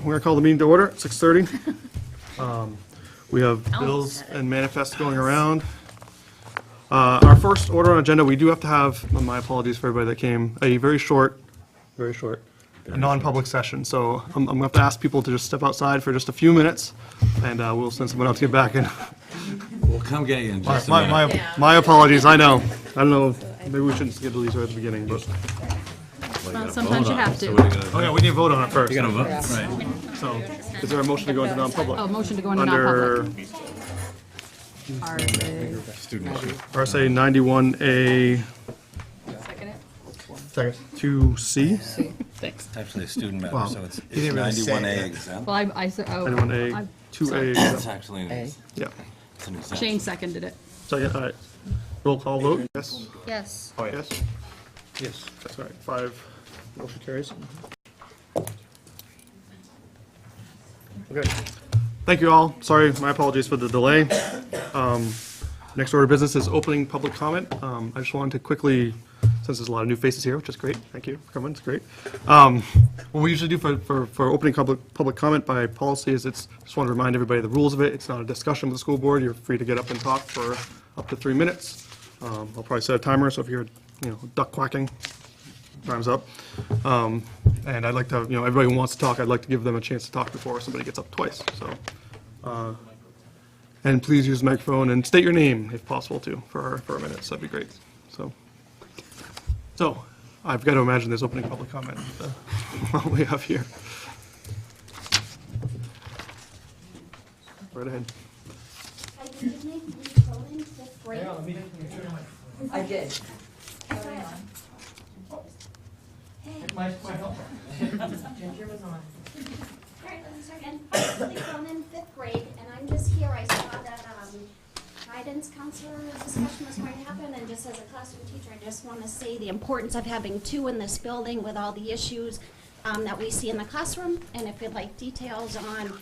We're going to call the meeting to order at 6:30. We have bills and manifests going around. Our first order on agenda, we do have to have, my apologies for everybody that came, a very short, non-public session. So I'm going to have to ask people to just step outside for just a few minutes, and we'll send someone else to get back in. We'll come get you in just a minute. My apologies, I know. I don't know, maybe we shouldn't schedule these right at the beginning, but. Well, sometimes you have to. Oh yeah, we need to vote on it first. You gotta vote, right. So, is there a motion to go into non-public? Oh, motion to go into Under non-public. Student issue. RSA 91A Second it? 2C. Thanks. It's actually a student matter, Wow. so it's didn't really say 91A that. exempt. Well, I said, oh. 91A 2A. It's actually an Yeah. it's an exempt. Shane seconded it. Second, all right. Roll call vote? Yes. Yes. Oh, yes. Yes, that's right. 5. Motion carries. Okay. Thank you all. Sorry, my apologies for the delay. Next order of business is opening public comment. I just wanted to quickly, since there's a lot of new faces here, which is great. Thank you for coming. It's great. What we usually do for opening public comment by policy is just want to remind everybody of the rules of it. It's not a discussion with the school board. You're free to get up and talk for up to 3 minutes. I'll probably set a timer, so if you're, duck quacking, time's up. And I'd like to, everybody who wants to talk, I'd like to give them a chance to talk before somebody gets up twice. So, and please use the microphone and state your name if possible too for a minute. So that'd be great. So I've got to imagine there's opening public comment what we have here. Right ahead. Hi, good evening. Ms. Cronin, 5th grade. I did. Ginger was on. All right, let's start again. Lily Cronin, 5th grade, and I'm just here. I saw that guidance counselor discussion was going to happen, and just as a classroom teacher, I just want to say the importance of having 2 in this building with all the issues that we see in the classroom. And if you'd like details on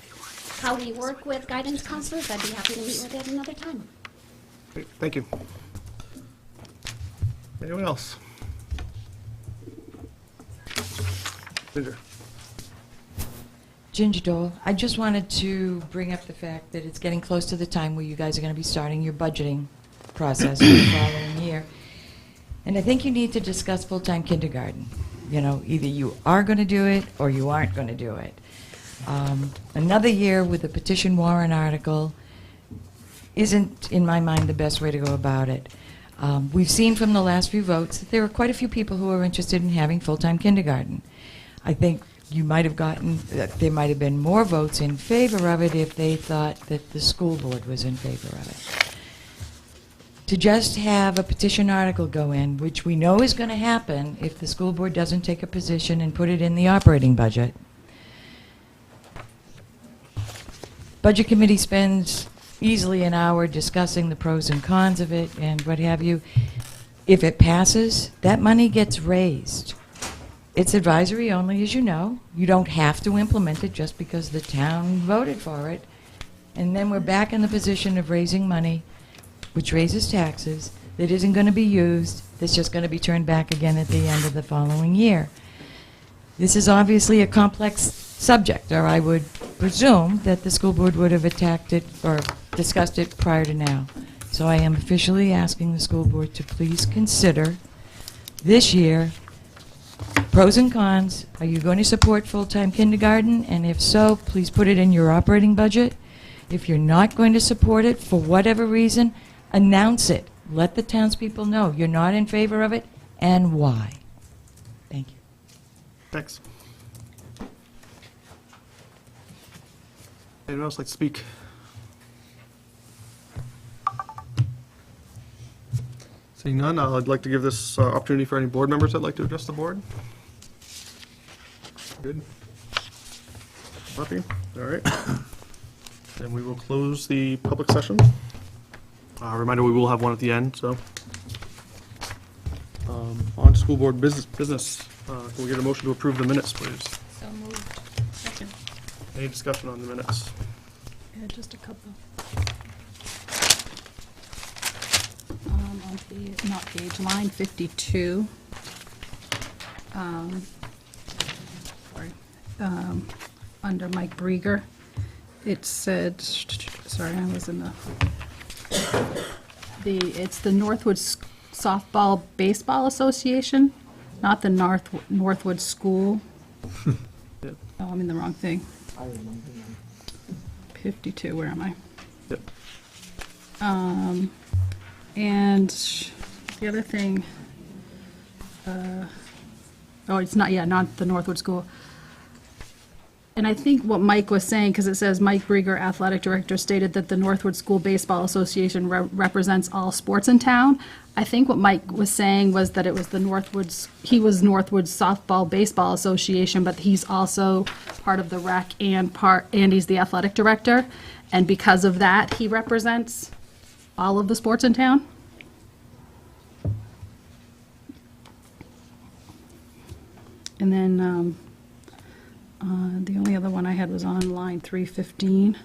how we work with guidance counselors, I'd be happy to meet with you at another time. Great, thank you. Anyone else? Ginger. Ginger Dole, I just wanted to bring up the fact that it's getting close to the time where you guys are going to be starting your budgeting process for the following year. And I think you need to discuss full-time kindergarten. Either you are going to do it or you aren't going to do it. Another year with a petition warrant article isn't, in my mind, the best way to go about it. We've seen from the last few votes that there are quite a few people who are interested in having full-time kindergarten. I think you might have gotten, there might have been more votes in favor of it if they thought that the school board was in favor of it. To just have a petition article go in, which we know is going to happen if the school board doesn't take a position and put it in the operating budget. Budget committee spends easily an hour discussing the pros and cons of it and what have you. If it passes, that money gets raised. It's advisory only, as you know. You don't have to implement it just because the town voted for it. And then we're back in the position of raising money, which raises taxes, that isn't going to be used, that's just going to be turned back again at the end of the following year. This is obviously a complex subject, or I would presume that the school board would have attacked it or discussed it prior to now. So I am officially asking the school board to please consider this year pros and cons. Are you going to support full-time kindergarten? And if so, please put it in your operating budget. If you're not going to support it for whatever reason, announce it. Let the townspeople know you're not in favor of it and why. Thank you. Thanks. Anyone else like to speak? Seeing none, I'd like to give this opportunity for any board members that'd like to address the board. Good. Happy? All right. Then we will close the public session. Reminder, we will have one at the end, so. On to school board business. Can we get a motion to approve the minutes, please? So moved. Second. Any discussion on the minutes? Yeah, just a couple. On not page, line 52. Sorry. Under Mike Brieger, it said, sorry, I was in it's the Northwood Softball Baseball Association, not the Northwood School. Yep. Oh, I'm in the wrong thing. 52, where am I? Yep. And the other thing, it's not the Northwood School. And I think what Mike was saying, because it says Mike Brieger, Athletic Director, stated that the Northwood School Baseball Association represents all sports in town. I think what Mike was saying was that it was he was Northwood's Softball Baseball Association, but he's also part of the rec and he's the Athletic Director. And because of that, he represents all of the sports in town. And then, the only other one I had was on line 315.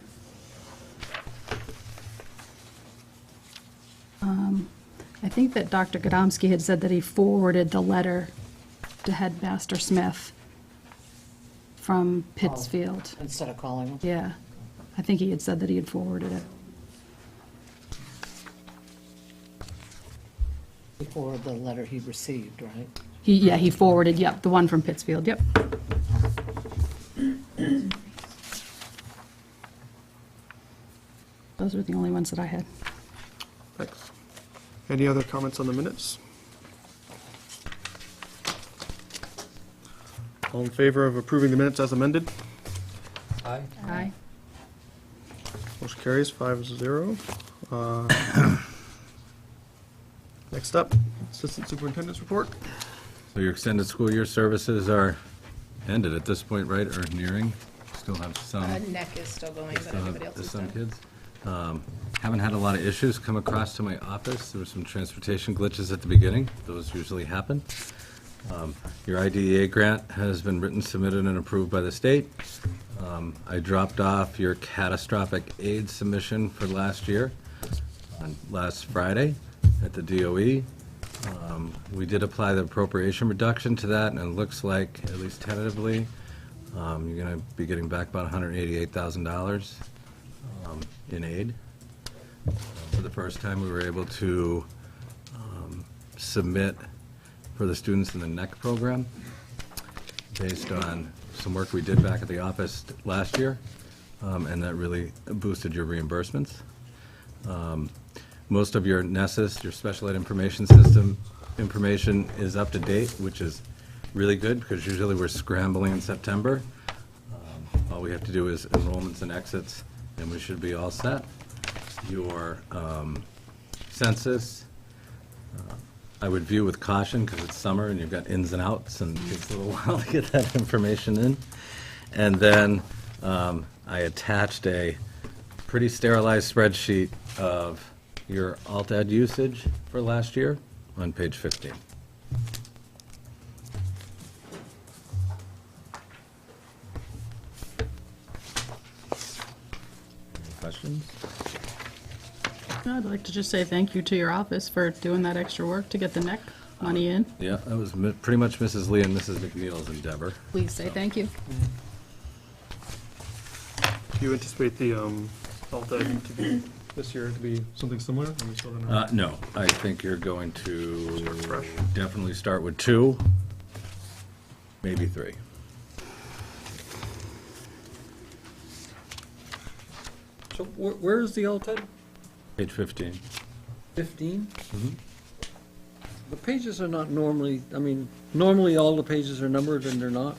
I think that Dr. Godomsky had said that he forwarded the letter to Headmaster Smith from Pittsfield. Instead of calling them. Yeah, I think he had said that he had forwarded it. Before the letter he received, right? He forwarded, yep, the one from Pittsfield, yep. Those were the only ones that I had. Thanks. Any other comments on the minutes? All in favor of approving the minutes as amended? Aye. Motion carries 5-0. Next up, Assistant Superintendent's report. So your extended school year services are ended at this point, right, or nearing? Still have some. Neck is still going, but Still everybody have else is some done. kids. Haven't had a lot of issues come across to my office. There were some transportation glitches at the beginning. Those usually happen. Your IDEA grant has been written, submitted, and approved by the state. I dropped off your catastrophic aid submission for last year on last Friday at the DOE. We did apply the appropriation reduction to that, and it looks like, at least tentatively, you're going to be getting back about $188,000 in aid. For the first time, we were able to submit for the students in the NEC program based on some work we did back at the office last year, and that really boosted your reimbursements. Most of your NESIS, your Special Ed Information System information is up to date, which is really good because usually we're scrambling in September. All we have to do is enrollments and exits, and we should be all set. Your census, I would view with caution because it's summer and you've got ins and outs and it takes a little while to get that information in. And then I attached a pretty sterilized spreadsheet of your alt-ed usage for last year on page 15. Any questions? I'd like to just say thank you to your office for doing that extra work to get the neck money in. Yeah, that was pretty much Mrs. Lee and Mrs. McNeil's endeavor. Please say thank you. Do you anticipate the alt-ed to be, this year, to be something similar? Or we still don't know? No, I think you're going to Start fresh. definitely start with 2, maybe 3. So where is the alt-ed? Page 15. 15? The pages are not normally, I mean, normally all the pages are numbered and they're not.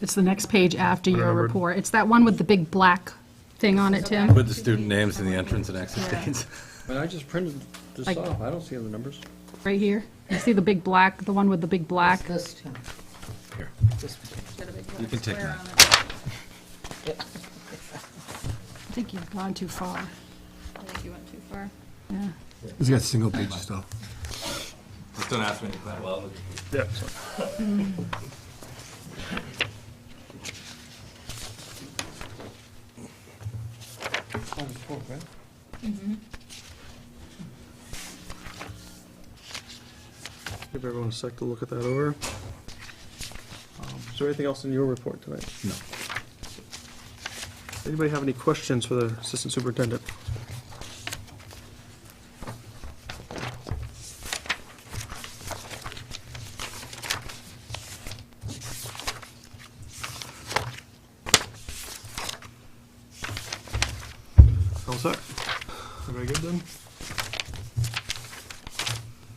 It's the next page after your Remembered. report. It's that one with the big black thing on it, Tim. With the student names and the entrance and exit Yeah. dates. But I just printed this Like- off, I don't see the numbers. Right here. You see the big black, the one with the big black? This, Tim. Here, This. you can take that. I think you've gone too far. I think you went too far. Yeah. He's got single page stuff. Just don't ask me to plan well. Yeah, sorry. Give everyone a sec to look at that over. Is there anything else in your report tonight? No. Anybody have any questions for the assistant superintendent? All set? Everybody good then?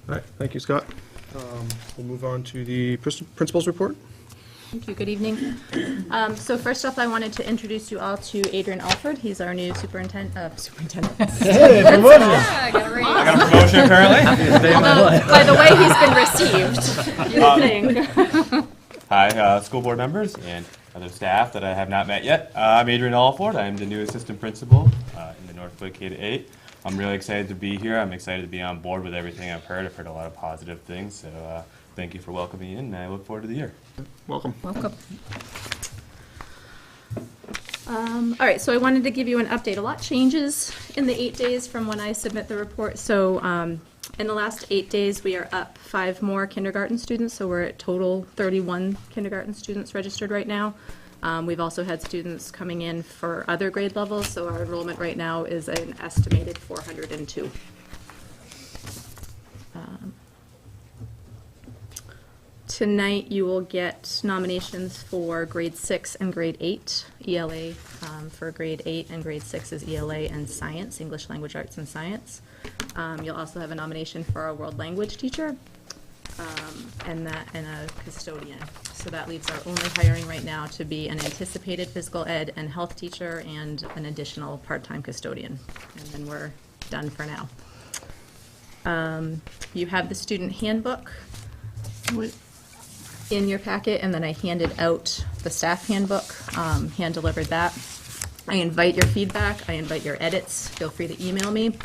All right, thank you, Scott. We'll move on to the principal's report. Thank you. Good evening. So first off, I wanted to introduce you all to Adrian Alford. He's our new superintendent. Hey, promotion! I got a raise. I got a promotion apparently. Although, by the way he's been received. You think. Hi, school board members and other staff that I have not met yet. I'm Adrian Alford. I'm the new assistant principal in the Northwood K-8. I'm really excited to be here. I'm excited to be on board with everything I've heard. I've heard a lot of positive things. So thank you for welcoming me in, and I look forward to the year. Welcome. Welcome. All right, so I wanted to give you an update. A lot changes in the 8 days from when I submit the report. So in the last 8 days, we are up 5 more kindergarten students. So we're at total 31 kindergarten students registered right now. We've also had students coming in for other grade levels. So our enrollment right now is an estimated 402. Tonight, you will get nominations for grade 6 and grade 8, ELA for grade 8, and grade 6 is ELA and science, English language arts and science. You'll also have a nomination for a world language teacher and a custodian. So that leaves our only hiring right now to be an anticipated physical ed and health teacher and an additional part-time custodian. And then we're done for now. You have the student handbook in your packet, and then I handed out the staff handbook, hand-delivered that. I invite your feedback, I invite your edits, feel free to email me.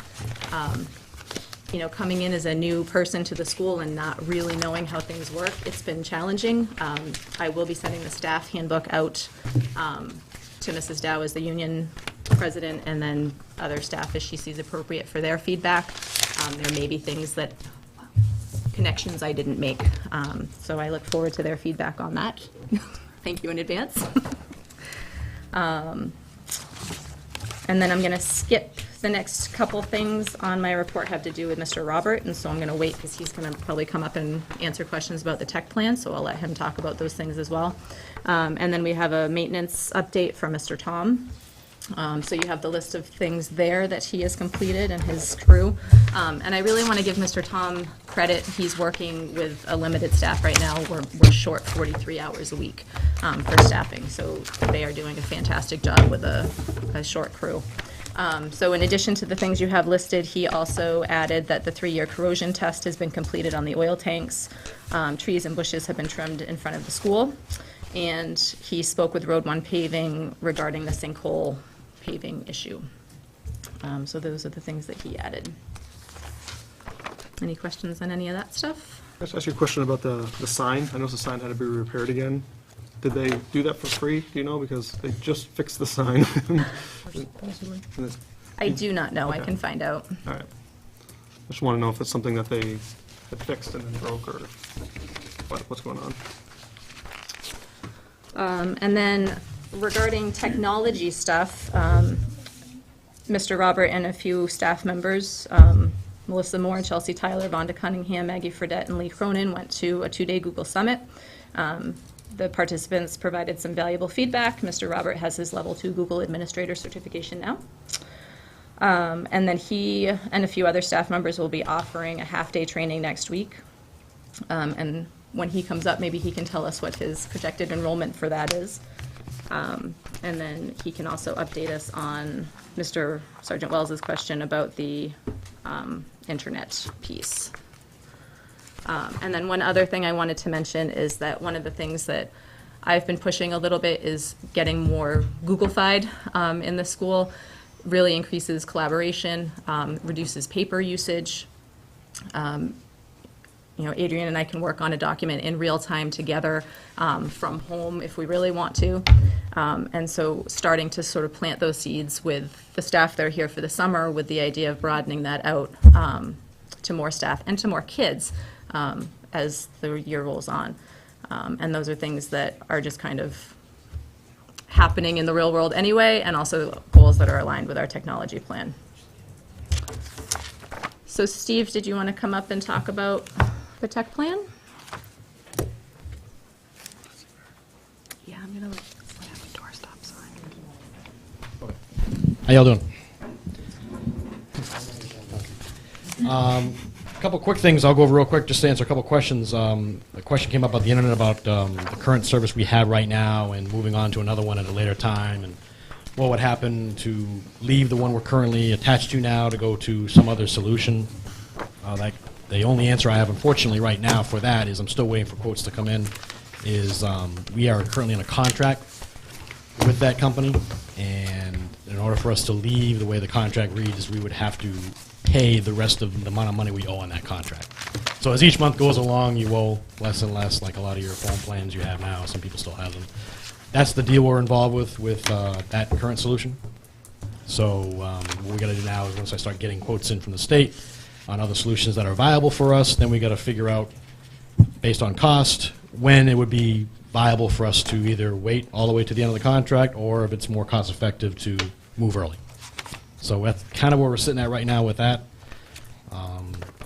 You know, coming in as a new person to the school and not really knowing how things work, it's been challenging. I will be sending the staff handbook out to Mrs. Dow as the union president, and then other staff as she sees appropriate for their feedback. There may be things that connections I didn't make. So I look forward to their feedback on that. Thank you in advance. And then I'm going to skip the next couple things on my report have to do with Mr. Robert, and so I'm going to wait because he's going to probably come up and answer questions about the tech plan, so I'll let him talk about those things as well. And then we have a maintenance update from Mr. Tom. So you have the list of things there that he has completed and his crew. And I really want to give Mr. Tom credit. He's working with a limited staff right now. We're short 43 hours a week for staffing. So they are doing a fantastic job with a short crew. So in addition to the things you have listed, he also added that the 3-year corrosion test has been completed on the oil tanks. Trees and bushes have been trimmed in front of the school. And he spoke with Road 1 Paving regarding the sinkhole paving issue. So those are the things that he added. Any questions on any of that stuff? Let's ask you a question about the sign. I noticed the sign had to be repaired again. Did they do that for free? Do you know? Because they just fixed the sign. I do not know. I Okay. can find out. All right. Just want to know if it's something that they had fixed and then broke, or what's going on. And then regarding technology stuff, Mr. Robert and a few staff members, Melissa Moore, Chelsea Tyler, Vonda Cunningham, Maggie Fredette, and Lee Cronin went to a 2-day Google Summit. The participants provided some valuable feedback. Mr. Robert has his level 2 Google Administrator certification now. And then he and a few other staff members will be offering a half-day training next week. And when he comes up, maybe he can tell us what his projected enrollment for that is. And then he can also update us on Mr. Sergeant Wells's question about the internet piece. And then one other thing I wanted to mention is that one of the things that I've been pushing a little bit is getting more Google-fied in the school. Really increases collaboration, reduces paper usage. Adrian and I can work on a document in real time together from home if we really want to. And so starting to sort of plant those seeds with the staff that are here for the summer with the idea of broadening that out to more staff and to more kids as the year rolls on. And those are things that are just kind of happening in the real world anyway, and also goals that are aligned with our technology plan. So Steve, did you want to come up and talk about the tech plan? Yeah, I'm gonna have a door stop sign. How y'all doing? A couple quick things I'll go over real quick just to answer a couple questions. A question came up about the internet about the current service we have right now and moving on to another one at a later time, and what would happen to leave the one we're currently attached to now to go to some other solution. The only answer I have, unfortunately, right now for that is I'm still waiting for quotes to come in, is we are currently in a contract with that company, and in order for us to leave, the way the contract reads is we would have to pay the rest of the amount of money we owe on that contract. So as each month goes along, you owe less and less, like a lot of your phone plans you have now. Some people still have them. That's the deal we're involved with that current solution. So what we got to do now is once I start getting quotes in from the state on other solutions that are viable for us, then we got to figure out, based on cost, when it would be viable for us to either wait all the way to the end of the contract, or if it's more cost effective to move early. So that's kind of where we're sitting at right now with that.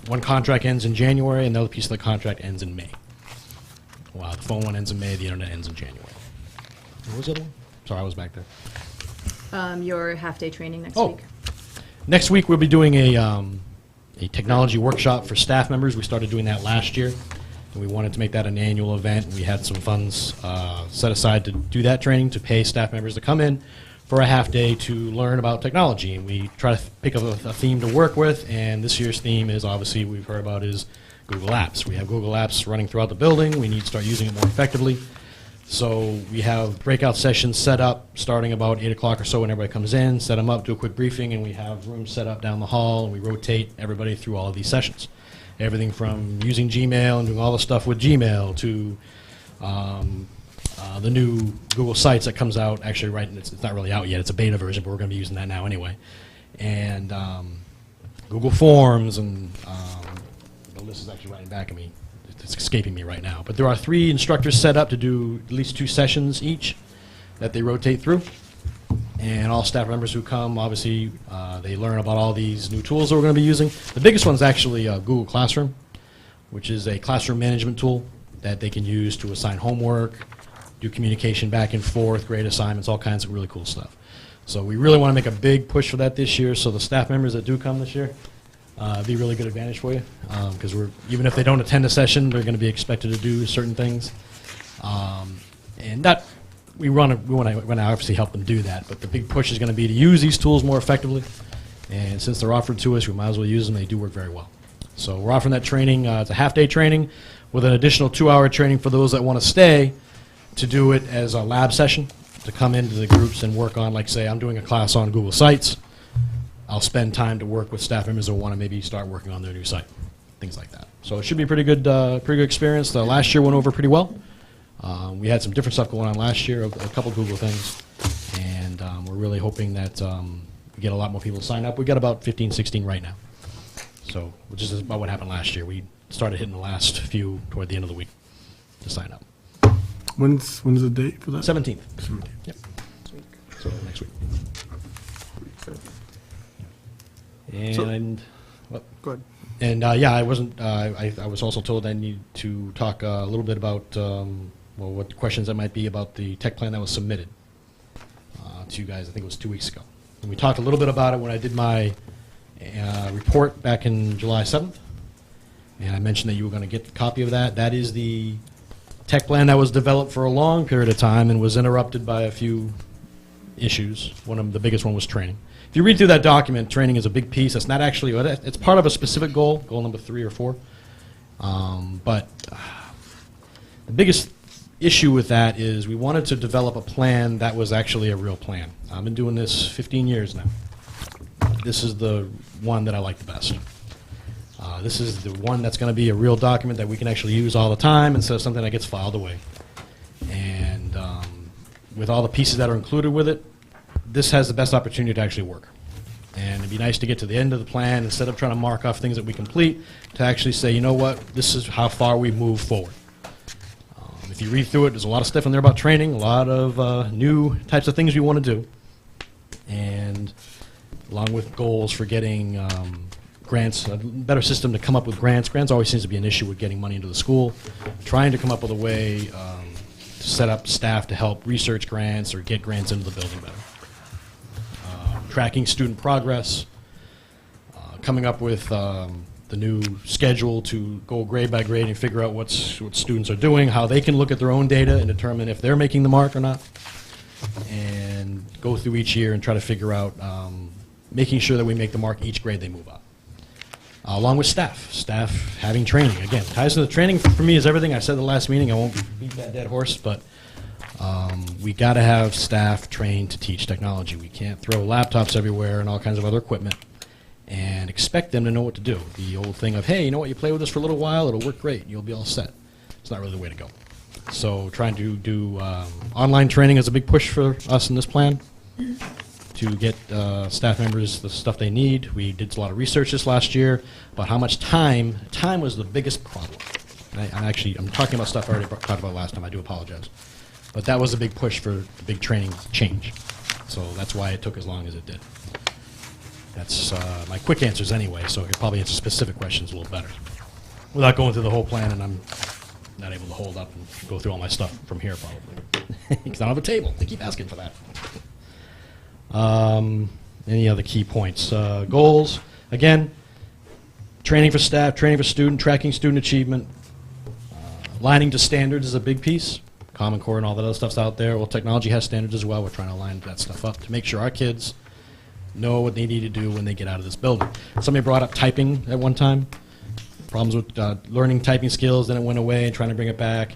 One contract ends in January, and the other piece of the contract ends in May. Wow, the phone one ends in May, the internet ends in January. What was the other one? Sorry, I was back there. Your half-day training next Oh. week. Next week we'll be doing a technology workshop for staff members. We started doing that last year, and we wanted to make that an annual event. We had some funds set aside to do that training, to pay staff members to come in for a half day to learn about technology. And we try to pick up a theme to work with, and this year's theme is, obviously, we've heard about, is Google Apps. We have Google Apps running throughout the building. We need to start using it more effectively. So we have breakout sessions set up starting about 8 o'clock or so when everybody comes in, set them up, do a quick briefing, and we have rooms set up down the hall, and we rotate everybody through all of these sessions. Everything from using Gmail and doing all the stuff with Gmail to the new Google Sites that comes out, actually, right, and it's not really out yet, it's a beta version, but we're going to be using that now anyway. And Google Forms, and the list is actually writing back at me. It's escaping me right now. But there are 3 instructors set up to do at least 2 sessions each that they rotate through. And all staff members who come, obviously, they learn about all these new tools that we're going to be using. The biggest one is actually Google Classroom, which is a classroom management tool that they can use to assign homework, do communication back and forth, grade assignments, all kinds of really cool stuff. So we really want to make a big push for that this year. So the staff members that do come this year, be a really good advantage for you, because even if they don't attend a session, they're going to be expected to do certain things, and that we want to obviously help them do that. But the big push is going to be to use these tools more effectively, and since they're offered to us, we might as well use them. They do work very well. So we're offering that training. It's a half-day training with an additional 2-hour training for those that want to stay to do it as a lab session, to come into the groups and work on, like, say, I'm doing a class on Google Sites. I'll spend time to work with staff members who want to maybe start working on their new site, things like that. So it should be a pretty good experience. The last year went over pretty well. We had some different stuff going on last year, a couple Google things, and we're really hoping that we get a lot more people to sign up. We got about 15, 16 right now, so which is about what happened last year. We started hitting the last few toward the end of the week to sign up. When's the date for that? 17th. 17th. Yep. So next week. And Go ahead. And yeah, I wasn't. I was also told I need to talk a little bit about what questions that might be about the tech plan that was submitted to you guys. I think it was 2 weeks ago. And we talked a little bit about it when I did my report back in July 7th. And I mentioned that you were going to get a copy of that. That is the tech plan that was developed for a long period of time and was interrupted by a few issues. One of the biggest one was training. If you read through that document, training is a big piece. It's not actually, it's part of a specific goal, goal number 3 or 4. But the biggest issue with that is we wanted to develop a plan that was actually a real plan. I've been doing this 15 years now. This is the one that I like the best. This is the one that's going to be a real document that we can actually use all the time instead of something that gets filed away. And with all the pieces that are included with it, this has the best opportunity to actually work. And it'd be nice to get to the end of the plan, instead of trying to mark off things that we complete, to actually say, you know what, this is how far we move forward. If you read through it, there's a lot of stuff in there about training, a lot of new types of things we want to do, and along with goals for getting grants, a better system to come up with grants. Grants always seems to be an issue with getting money into the school. Trying to come up with a way to set up staff to help research grants or get grants into the building better. Tracking student progress, coming up with the new schedule to go grade by grade and figure out what students are doing, how they can look at their own data and determine if they're making the mark or not, and go through each year and try to figure out making sure that we make the mark each grade they move up. Along with staff having training. Again, ties to the training for me is everything. I said the last meeting, I won't beat that dead horse, but we got to have staff trained to teach technology. We can't throw laptops everywhere and all kinds of other equipment and expect them to know what to do. The old thing of, hey, you know what, you play with this for a little while, it'll work great, you'll be all set. It's not really the way to go. So trying to do online training is a big push for us in this plan to get staff members the stuff they need. We did a lot of research this last year about how much time was the biggest problem. And I'm talking about stuff I already talked about last time, I do apologize. But that was a big push for the big training change. So that's why it took as long as it did. That's my quick answers anyway, so I could probably answer specific questions a little better. Without going through the whole plan, and I'm not able to hold up and go through all my stuff from here probably. Because I don't have a table. They keep asking for that. Any other key points? Goals, again, training for staff, training for student, tracking student achievement. Aligning to standards is a big piece. Common Core and all that other stuff's out there. Well, technology has standards as well. We're trying to line that stuff up to make sure our kids know what they need to do when they get out of this building. Somebody brought up typing at one time. Problems with learning typing skills, then it went away, and trying to bring it back.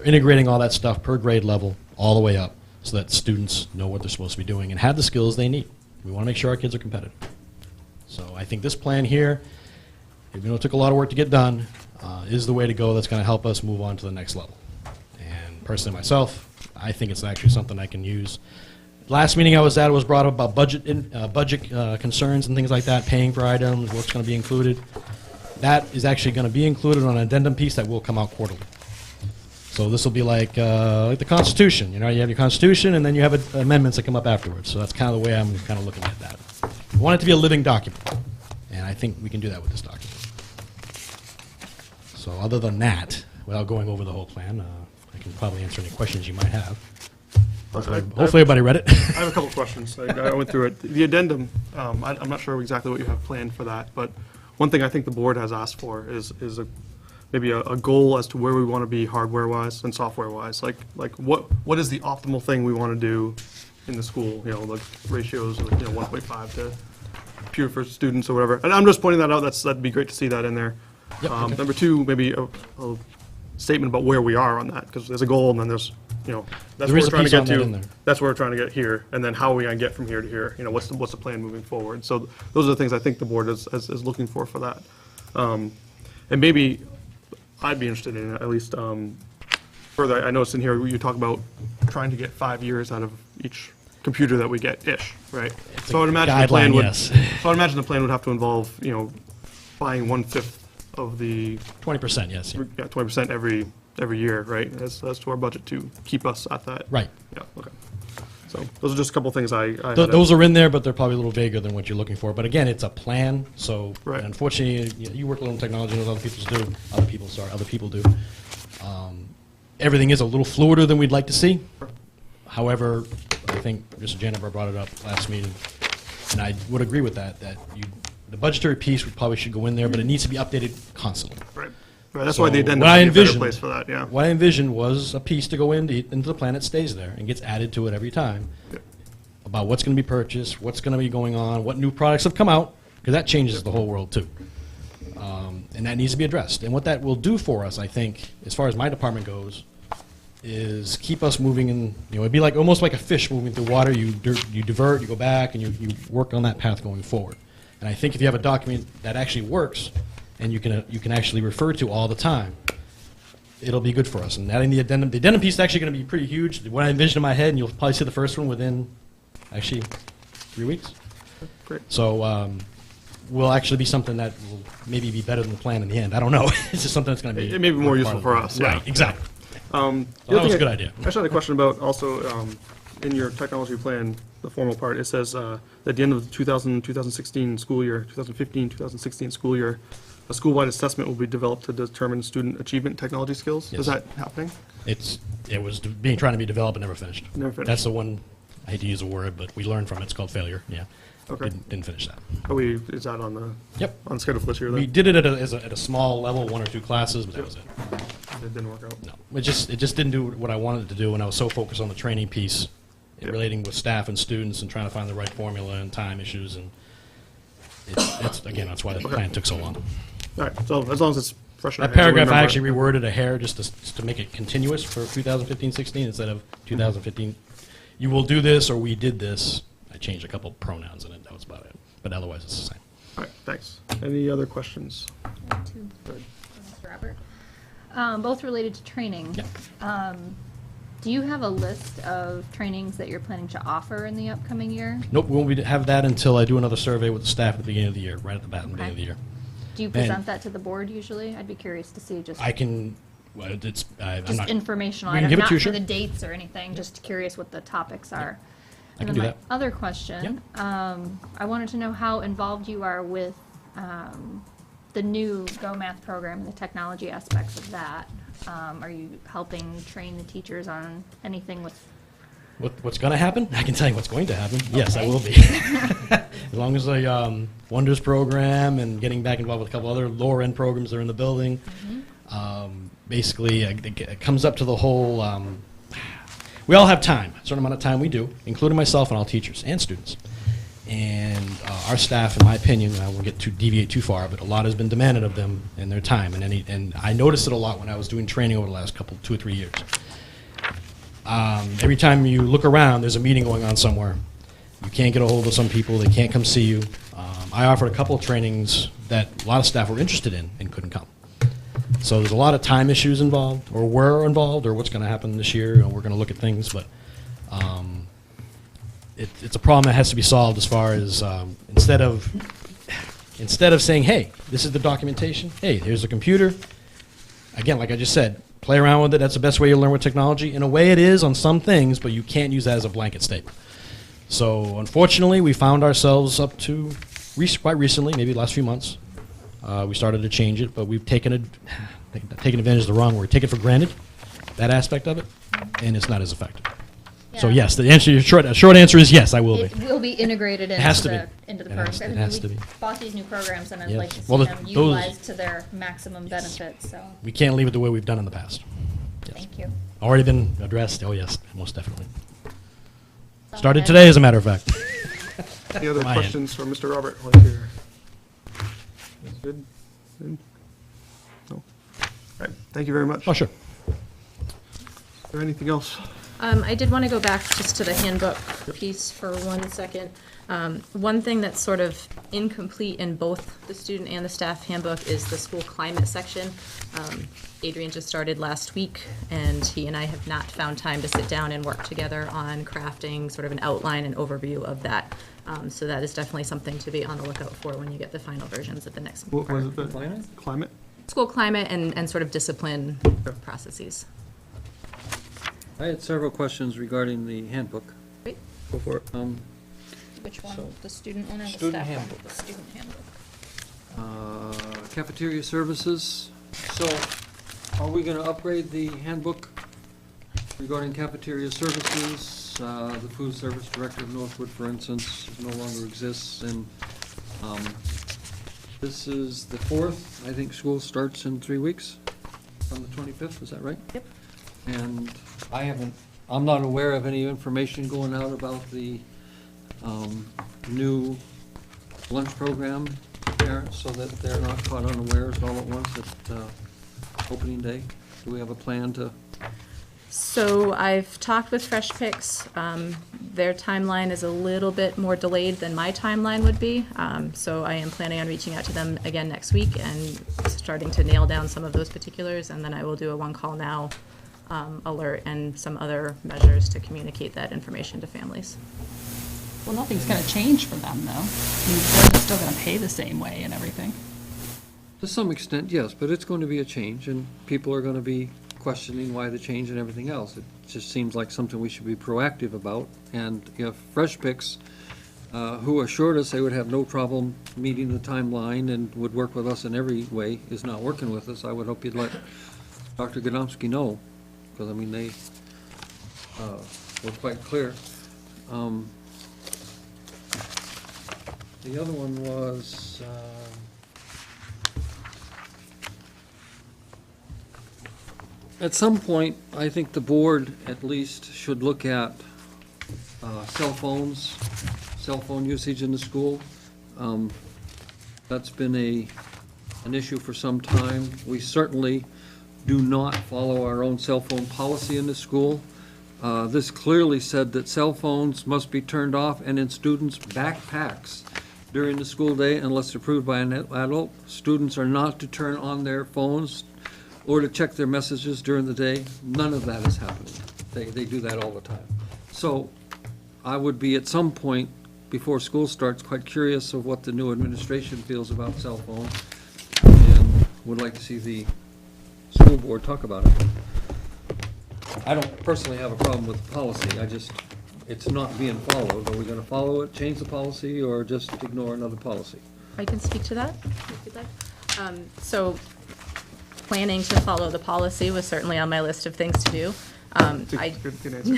Integrating all that stuff per grade level all the way up so that students know what they're supposed to be doing and have the skills they need. We want to make sure our kids are competitive. So I think this plan here, even though it took a lot of work to get done, is the way to go that's going to help us move on to the next level. And personally myself, I think it's actually something I can use. Last meeting I was at, it was brought up about budget concerns and things like that, paying for items, what's going to be included. That is actually going to be included on an addendum piece that will come out quarterly. So this will be like the Constitution. You know, you have your Constitution, and then you have amendments that come up afterwards. So that's kind of the way I'm kind of looking at that. We want it to be a living document, and I think we can do that with this document. So other than that, without going over the whole plan, I can probably answer any questions you might have. Hopefully everybody read it. I have a couple of questions. I went through it. The addendum, I'm not sure exactly what you have planned for that, but one thing I think the board has asked for is maybe a goal as to where we want to be hardware-wise and software-wise. Like what is the optimal thing we want to do in the school? You know, like ratios of 1.5 to computer for students or whatever. And I'm just pointing that out. That'd be great to see that in there. Yep, okay. Number two, maybe a statement about where we are on that, because there's a goal and then there's, that's There where is we're a trying to piece get on that in to. there. That's where we're trying to get here, and then how are we going to get from here to here? What's the plan moving forward? So those are the things I think the board is looking for that. And maybe I'd be interested in at least further. I noticed in here you talk about trying to get 5 years out of each computer that we get, right? So I would imagine the plan guideline, would. yes. So I'd imagine the plan would have to involve, buying 1/5 of the 20%, yes. yeah, 20% every year, right? As to our budget to keep us at that. Right. Yeah. Okay. So those are just a couple things I Those are in there, but they're probably a little vaguer than what you're looking for. But again, it's a plan, so Right. unfortunately, you work a little in technology, and other people do. Everything is a little fluider than we'd like to see. However, I think Mr. Janiver brought it up last meeting, and I would agree with that the budgetary piece probably should go in there, but it needs to be updated constantly. Right. Right. That's So why the addendum what I would be a better envisioned- place for that. Yeah. What I envisioned was a piece to go into the plan that stays there and gets added to it every time about what's going to be purchased, what's going to be going on, what new products have come out, because that changes the whole world too. And that needs to be addressed. And what that will do for us, I think, as far as my department goes, is keep us moving in, it'd be like, almost like a fish moving through water. You divert, you go back, and you work on that path going forward. And I think if you have a document that actually works, and you can actually refer to all the time, it'll be good for us. And adding the addendum piece is actually going to be pretty huge. What I envisioned in my head, and you'll probably see the first one within, actually, 3 weeks. Great. So will actually be something that will maybe be better than the plan in the end. I don't know. It's just something that's going to be... It may be more part useful of for the- us, yeah. Right, exactly. The that other was a thing good idea. I actually had a question about also, in your technology plan, the formal part, it says, at the end of the 2016 school year, 2015-2016 school year, a school-wide assessment will be developed to determine student achievement technology skills. Yes. Is that happening? It was trying to be developed and never finished. Never finished. That's the one, I hate to use a word, but we learned from it. It's called failure, yeah. Okay. Didn't finish that. Is that on the, Yep. on schedule for this year We then? did it at a small level, 1 or 2 classes, but that was it. It didn't work out? No, it just didn't do what I wanted it to do, and I was so focused on the training piece, Yep. relating with staff and students, and trying to find the right formula and time issues, and that's why the plan took so long. All right, so as long as it's fresh in our That heads, we paragraph I remember actually it. reworded a hair just to make it continuous for 2015-16 instead of 2015. You will do this, or we did this. I changed a couple pronouns in it. That was about it. But otherwise, it's the same. All right, thanks. Any other questions? Mr. Robert. Both related to training. Yeah. Do you have a list of trainings that you're planning to offer in the upcoming year? Nope, we won't have that until I do another survey with the staff at the beginning of the year, right at the bat in the beginning of the year. Do you present that to the board usually? I'd be curious to see just. I can, well, I'm Just not. informational, We can item, give it not to you, for sure. the dates or anything, just curious what the topics are. I And can then do my that. other question, I wanted to know how involved you are with the new Go Math program and the technology aspects of that. Are you helping train the teachers on anything with? What's going to happen? I can tell you what's going to happen. Yes, I will be. As long as the Wonders program and getting back involved with a couple other lower-end programs that are in the building. Basically, it comes up to the whole, we all have time, a certain amount of time we do, including myself and all teachers and students. And our staff, in my opinion, I won't deviate too far, but a lot has been demanded of them in their time. And I noticed it a lot when I was doing training over the last 2 or 3 years. Every time you look around, there's a meeting going on somewhere. You can't get a hold of some people. They can't come see you. I offered a couple of trainings that a lot of staff were interested in and couldn't come. So there's a lot of time issues involved, or were involved, or what's going to happen this year. We're going to look at things, but it's a problem that has to be solved as far as instead of saying, hey, this is the documentation, hey, here's the computer. Again, like I just said, play around with it. That's the best way you learn with technology. In a way it is on some things, but you can't use that as a blanket statement. So unfortunately, we found ourselves up to, quite recently, maybe the last few months, we started to change it, but we've taken advantage is the wrong word, taken for granted, that aspect of it, and it's not as effective. So Yeah. yes, the short answer is yes, I will be. It will be integrated has to into the be. program. It has to be. We bought these new programs, and I'd Yes. like to see Well, them those- utilized to their maximum benefit, so, We can't leave it the way we've done in the past. Yes. thank you. Already been addressed, oh yes, most definitely. So Started then- today, as a matter of fact. Any other My end. questions for Mr. Robert? Right here. That's good? Good? No? All right, thank you very much. Oh, sure. Is there anything else? I did want to go back just to the handbook piece for 1 second. One thing that's sort of incomplete in both the student and the staff handbook is the school climate section. Adrian just started last week, and he and I have not found time to sit down and work together on crafting sort of an outline and overview of that. So that is definitely something to be on the lookout for when you get the final versions at the next. What was it? Climate? Climate? School climate and sort of discipline processes. I had several questions regarding the handbook. Great. Go for it. Which one? So, The student one or the student staff one? handbook. The student handbook. Cafeteria services. So, are we going to upgrade the handbook regarding cafeteria services? The food service director of Northwood, for instance, no longer exists, and this is the 4th. I think school starts in 3 weeks, on the 25th, is that right? Yep. And I'm not aware of any information going out about the new lunch program to parents, so that they're not caught unawares all at once at opening day. Do we have a plan to? So I've talked with Fresh Picks. Their timeline is a little bit more delayed than my timeline would be. So I am planning on reaching out to them again next week and starting to nail down some of those particulars. And then I will do a one call now alert and some other measures to communicate that information to families. Well, nothing's gonna change for them, though. I mean, they're still gonna pay the same way and everything. To some extent, yes, but it's going to be a change, and people are going to be questioning why the change and everything else. It just seems like something we should be proactive about, and if Fresh Picks, who assured us they would have no problem meeting the timeline and would work with us in every way, is not working with us, I would hope you'd let Dr. Godomsky know, because, I mean, they were quite clear. The other one was, at some point, I think the board at least should look at cell phones, cell phone usage in the school. That's been an issue for some time. We certainly do not follow our own cell phone policy in the school. This clearly said that cell phones must be turned off and in students' backpacks during the school day unless approved by an adult. Students are not to turn on their phones or to check their messages during the day. None of that is happening. They do that all the time. So I would be at some point before school starts quite curious of what the new administration feels about cell phones and would like to see the school board talk about it. I don't personally have a problem with the policy. It's not being followed. Are we gonna follow it, change the policy, or just ignore another policy? I can speak to that, if you'd like. So planning to follow the policy was certainly on my list of things to do. Good answer.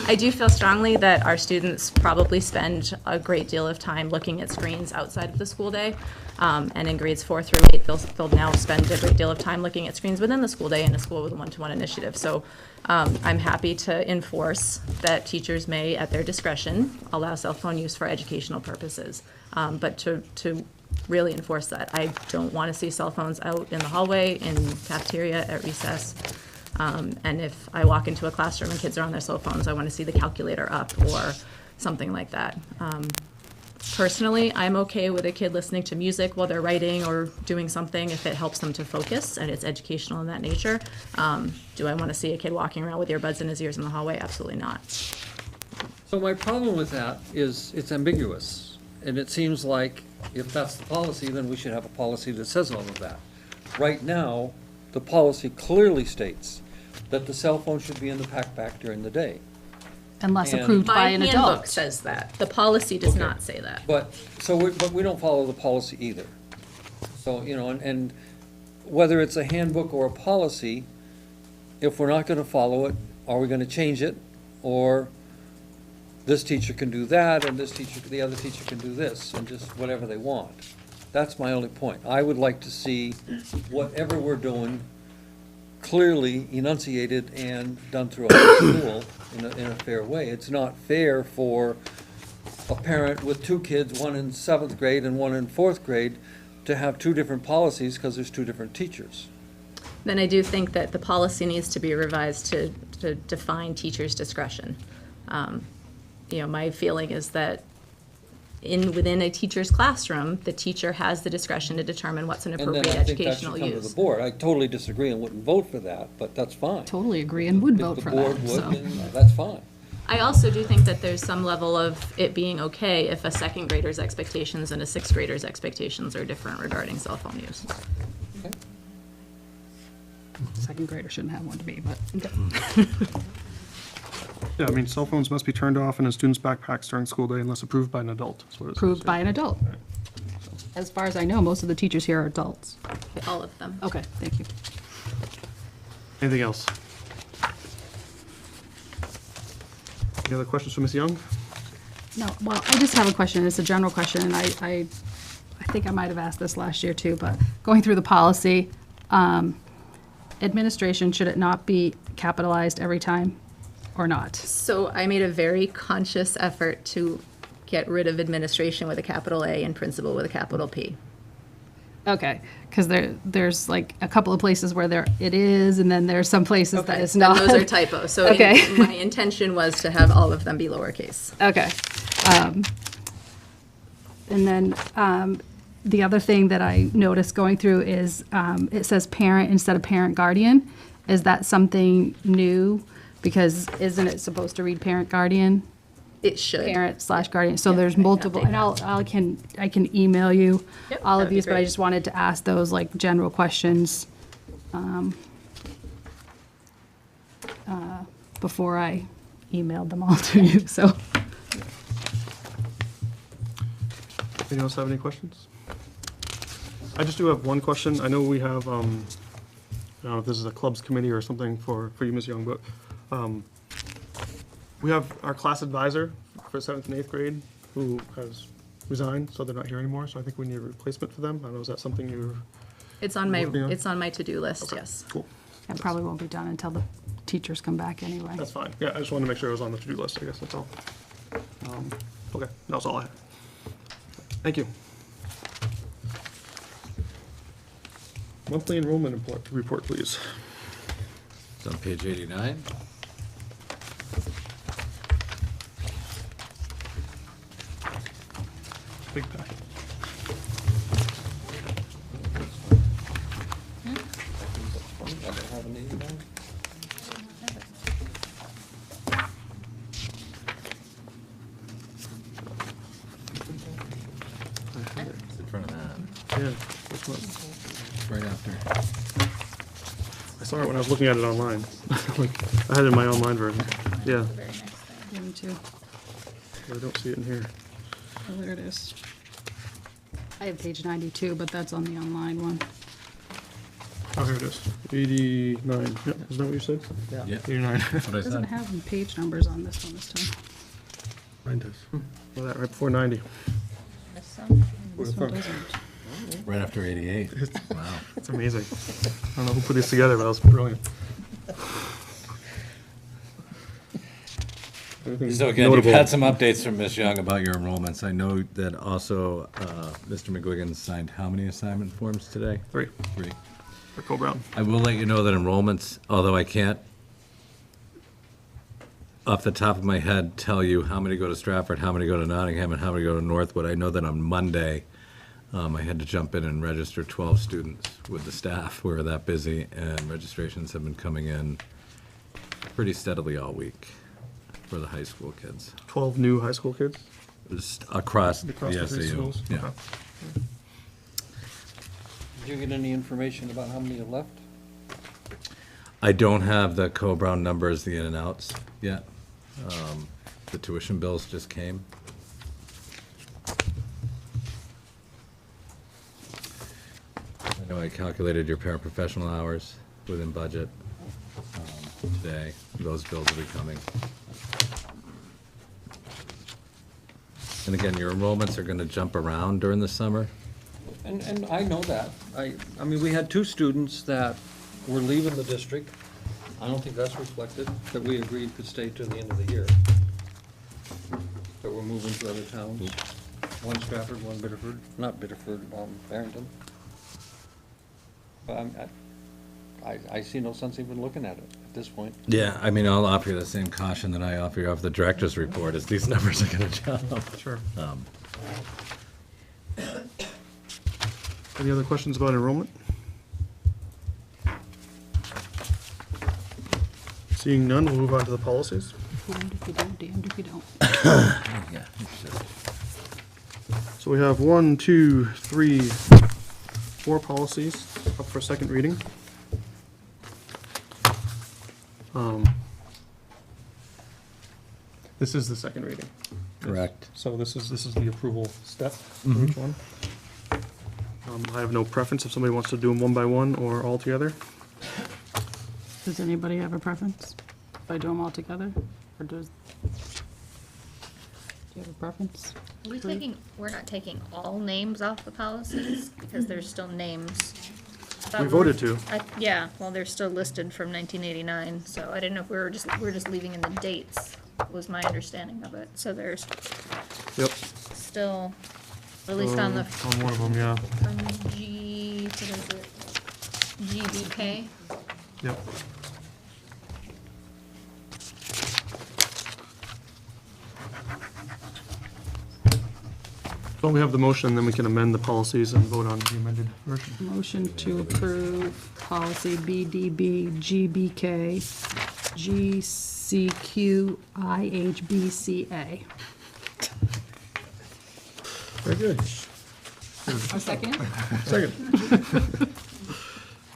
I do feel strongly that our students probably spend a great deal of time looking at screens outside of the school day. And in grades 4 through 8, they'll now spend a great deal of time looking at screens within the school day in a school with a one-to-one initiative. So I'm happy to enforce that teachers may, at their discretion, allow cell phone use for educational purposes. But to really enforce that, I don't want to see cell phones out in the hallway, in cafeteria, at recess. And if I walk into a classroom and kids are on their cell phones, I want to see the calculator up or something like that. Personally, I'm okay with a kid listening to music while they're writing or doing something if it helps them to focus and it's educational in that nature. Do I want to see a kid walking around with earbuds in his ears in the hallway? Absolutely not. So my problem with that is it's ambiguous. And it seems like if that's the policy, then we should have a policy that says all of that. Right now, the policy clearly states that the cell phone should be in the backpack during the day. Unless And- approved by My an handbook adult. says that. The policy does Okay. not say that. But we don't follow the policy either. So, and whether it's a handbook or a policy, if we're not gonna follow it, are we gonna change it? Or this teacher can do that, and the other teacher can do this, and just whatever they want. That's my only point. I would like to see whatever we're doing clearly enunciated and done through a whole school in a fair way. It's not fair for a parent with two kids, one in 7th grade and one in 4th grade, to have two different policies because there's two different teachers. Then I do think that the policy needs to be revised to define teacher's discretion. My feeling is that within a teacher's classroom, the teacher has the discretion to determine what's an And appropriate then I think that should educational come to the use. board. I totally disagree and wouldn't vote for that, but that's fine. Totally agree and would vote If for the board that, would, so. then that's fine. I also do think that there's some level of it being okay if a second grader's expectations and a sixth grader's expectations are different regarding cell phone use. Second grader shouldn't have one to be, but. Yeah, I mean, cell phones must be turned off in a student's backpacks during school day unless approved by an adult. That's what it says. Approved by an adult. As far as I know, most of the teachers here are adults. All of them. Okay, thank you. Anything else? Any other questions for Ms. Young? No, well, I just have a question. It's a general question, and I think I might have asked this last year too, but going through the policy, administration, should it not be capitalized every time or not? So I made a very conscious effort to get rid of administration with a capital A and principal with a capital P. Okay, because there's like a couple of places where it is, and then there's some places that Okay, it's then not. those are typos. So Okay. my intention was to have all of them be lowercase. Okay. And then the other thing that I noticed going through is it says parent instead of parent guardian. Is that something new? Because isn't it supposed to read parent guardian? It should. Parent/guardian. So Yeah, there's I can multiple, update and I can email you Yep, all that of would be these, but I great. just wanted to ask those like general questions before I emailed them all to you, so. Anyone else have any questions? I just do have one question. I know we have, I don't know if this is a clubs committee or something for you, Ms. Young, but we have our class advisor for 7th and 8th grade who has resigned, so they're not here anymore, so I think we need a replacement for them. I don't know, is that something you're, It's on my, Working on? it's on my to-do list, yes. cool, That probably won't be done until the teachers come back anyway. that's fine. Yeah, I just wanted to make sure it was on the to-do list, I guess, that's all. Okay, that's all I had. Thank you. Monthly enrollment report, please. It's on page 89. Big packet. It's in front of that. Yeah, which one? Right after. I saw it when I was looking at it online. Like, I had it in my online version. Yeah, Me too. but I don't see it in here. Oh, there it is. I have page 92, but that's on the online one. Oh, here it is. 89. Yep, is that what you said? Yeah. 89. That's what I It doesn't said. have page numbers on this one this time. Mine does. Well, that right before 90. This one doesn't. Right after 88. Wow. It's amazing. I don't know who put these together, but that was brilliant. Anything So again, notable? you've had some updates from Ms. Young about your enrollments. I know that also Mr. McGuigan signed how many assignment forms today? 3 3. for Cole Brown. I will let you know that enrollments, although I can't, off the top of my head, tell you how many go to Stratford, how many go to Nottingham, and how many go to Northwood. I know that on Monday, I had to jump in and register 12 students with the staff. We were that busy, and registrations have been coming in pretty steadily all week for the high school kids. 12 new high school kids Just across the across the 3 SAU. schools? Yeah. Okay. Did you get any information about how many are left? I don't have the Co-Brown numbers, the in and outs yet. The tuition bills just came. I know I calculated your paraprofessional hours within budget today. Those bills will be coming. And again, your enrollments are going to jump around during the summer. And I know that. I mean, we had 2 students that were leaving the district. I don't think that's reflected, that we agreed could stay to the end of the year. That we're moving to other towns. One Stratford, one Biddeford, not Biddeford, Barrington. But I see no sense even looking at it at this point. Yeah, I mean, I'll offer you the same caution that I offer you off the director's report, is these numbers are going to jump. Sure. Any other questions about enrollment? Seeing none, we'll move on to the policies. Damned if you do, damned if you don't. Yeah, it's just- So we have 1, 2, 3, 4 policies up for second reading. This is the second reading. Correct. So this is the approval step for each one. I have no preference if somebody wants to do them one by one or all together. Does anybody have a preference? If I do them all together, or do you have a preference? We're not taking all names off the policies, because there's still names. We voted to. Yeah, well, they're still listed from 1989, so I didn't know if we're just leaving in the dates, was my understanding of it. So there's Yep. still At least on the, On one of them, yeah. from G, what is it? GBK. Yep. Well, we have the motion, then we can amend the policies and vote on the amended version. Motion to approve policy BDB, GBK, GCQ, IHBCA. Very good. A second? Second.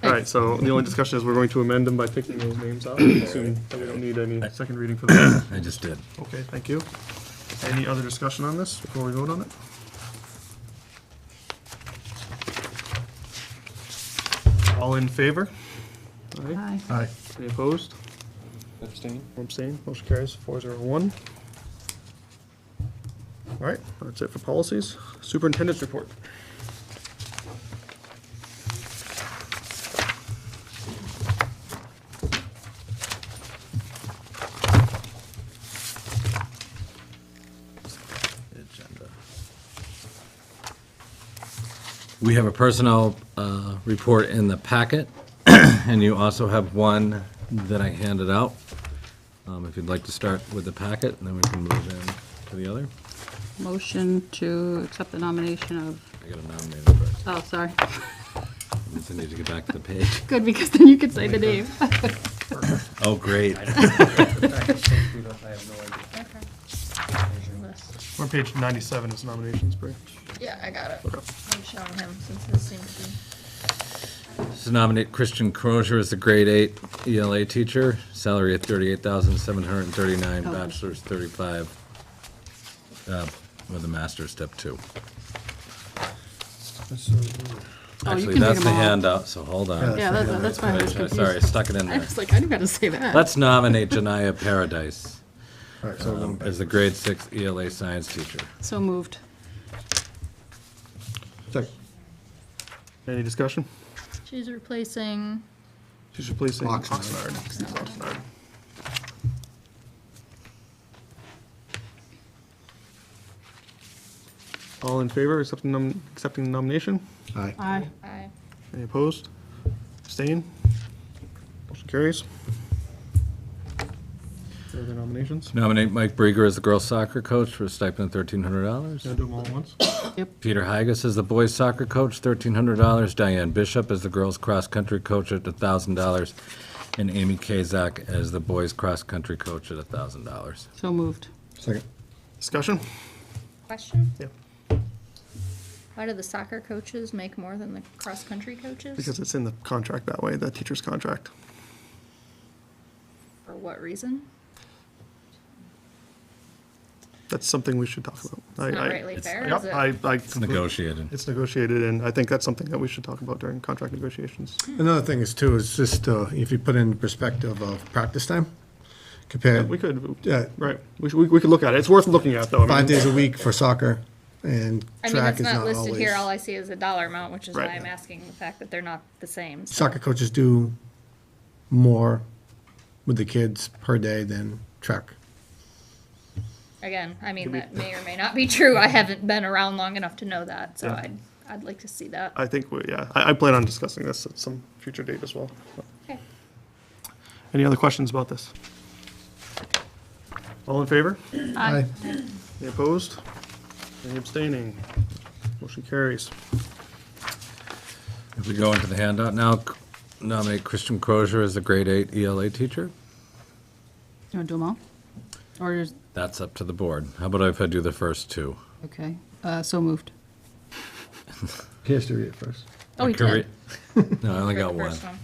All right, so the only discussion is we're going to amend them by picking those names out. I assume that we don't need any second reading for that. I just did. Okay, thank you. Any other discussion on this before we vote on it? All in favor? Aye. Aye. Any opposed? Abstain? Or abstain? Motion carries 401. All right, that's it for policies. Superintendent's report. We have a personnel report in the packet, and you also have one that I handed out. If you'd like to start with the packet, and then we can move in to the other. Motion to accept the nomination of, I got to nominate it first. oh, sorry. I need to get back to the page. Good, because then you could say the name. Oh, great. We're on page 97 is nominations, Bree. Yeah, I got it. I'm showing him since this seems to be. To nominate Christian Crozier as the grade 8 ELA teacher, salary at $38,739, Oh. bachelor's 35, with a master's step 2. Oh, you Actually, can read that's them the all. handout, so hold on. Yeah, that's fine. I was confused. Sorry, I stuck it in I there. was like, I knew how to say that. Let's nominate Janiyah Paradise All right, so we're going back. as the grade 6 ELA science teacher. So moved. Second. Any discussion? She's replacing, She's replacing Oxnard. Oxnard. All in favor, of accepting the nomination? Aye. Aye. I, Any opposed? Abstain? Motion carries. Further nominations? Nominate Mike Brieger as the girls soccer coach for a stipend of $1,300. Gonna do them all at once? Peter Hygus as the boys soccer coach, $1,300. Diane Bishop as the girls cross-country coach at $1,000. And Amy Kazak as the boys cross-country coach at $1,000. So moved. Second. Discussion? question? Yeah. Why do the soccer coaches make more than the cross-country coaches? Because it's in the contract that way, the teacher's contract. For what reason? That's something we should talk about. It's not rightly fair, is it? It's negotiated. It's negotiated, and I think that's something that we should talk about during contract negotiations. Another thing is too, is just if you put in perspective of practice time, compared. We could, Yeah, right, we could look at it. It's worth looking at, though. I mean, 5 days a week for soccer and I mean, track it's is not not listed always. here, all I see is a dollar amount, which is why Right. I'm asking the fact that they're not the same. so. Soccer coaches do more with the kids per day than track. Again, I mean, that may or may not be true, I haven't been around long enough to know that, so Yeah. I'd like to see that. I think, I plan on discussing this at some future date as well. Okay. Any other questions about this? All in favor? Aye. Any opposed? Any abstaining? Motion carries. If we go into the handout now, nominate Christian Crozier as the grade 8 ELA teacher. You want to do them all? Or is, That's up to the board. How about if I do the first two? okay, so moved. He has to read it first. Oh, he Cari- did. No, I only For got the one. first one.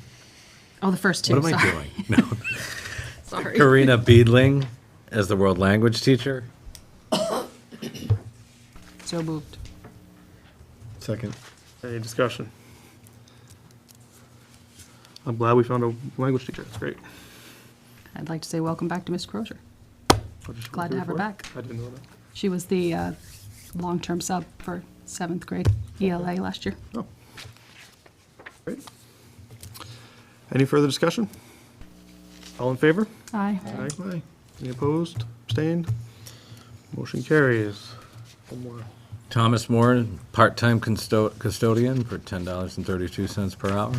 Oh, the first two, What am I sorry. doing? No. Sorry. Karina Beedling as the world language teacher. So moved. Second. Any discussion? I'm glad we found a language teacher. It's great. I'd like to say welcome back to Miss Crozier. What did she Glad do to have her for? back. I didn't know that. She was the long-term sub for 7th grade ELA last year. Oh. Great. Any further discussion? All in favor? Aye. Aye. Any opposed? Abstained? Motion carries. One more. Thomas Moore, part-time custodian for $10.32 per hour.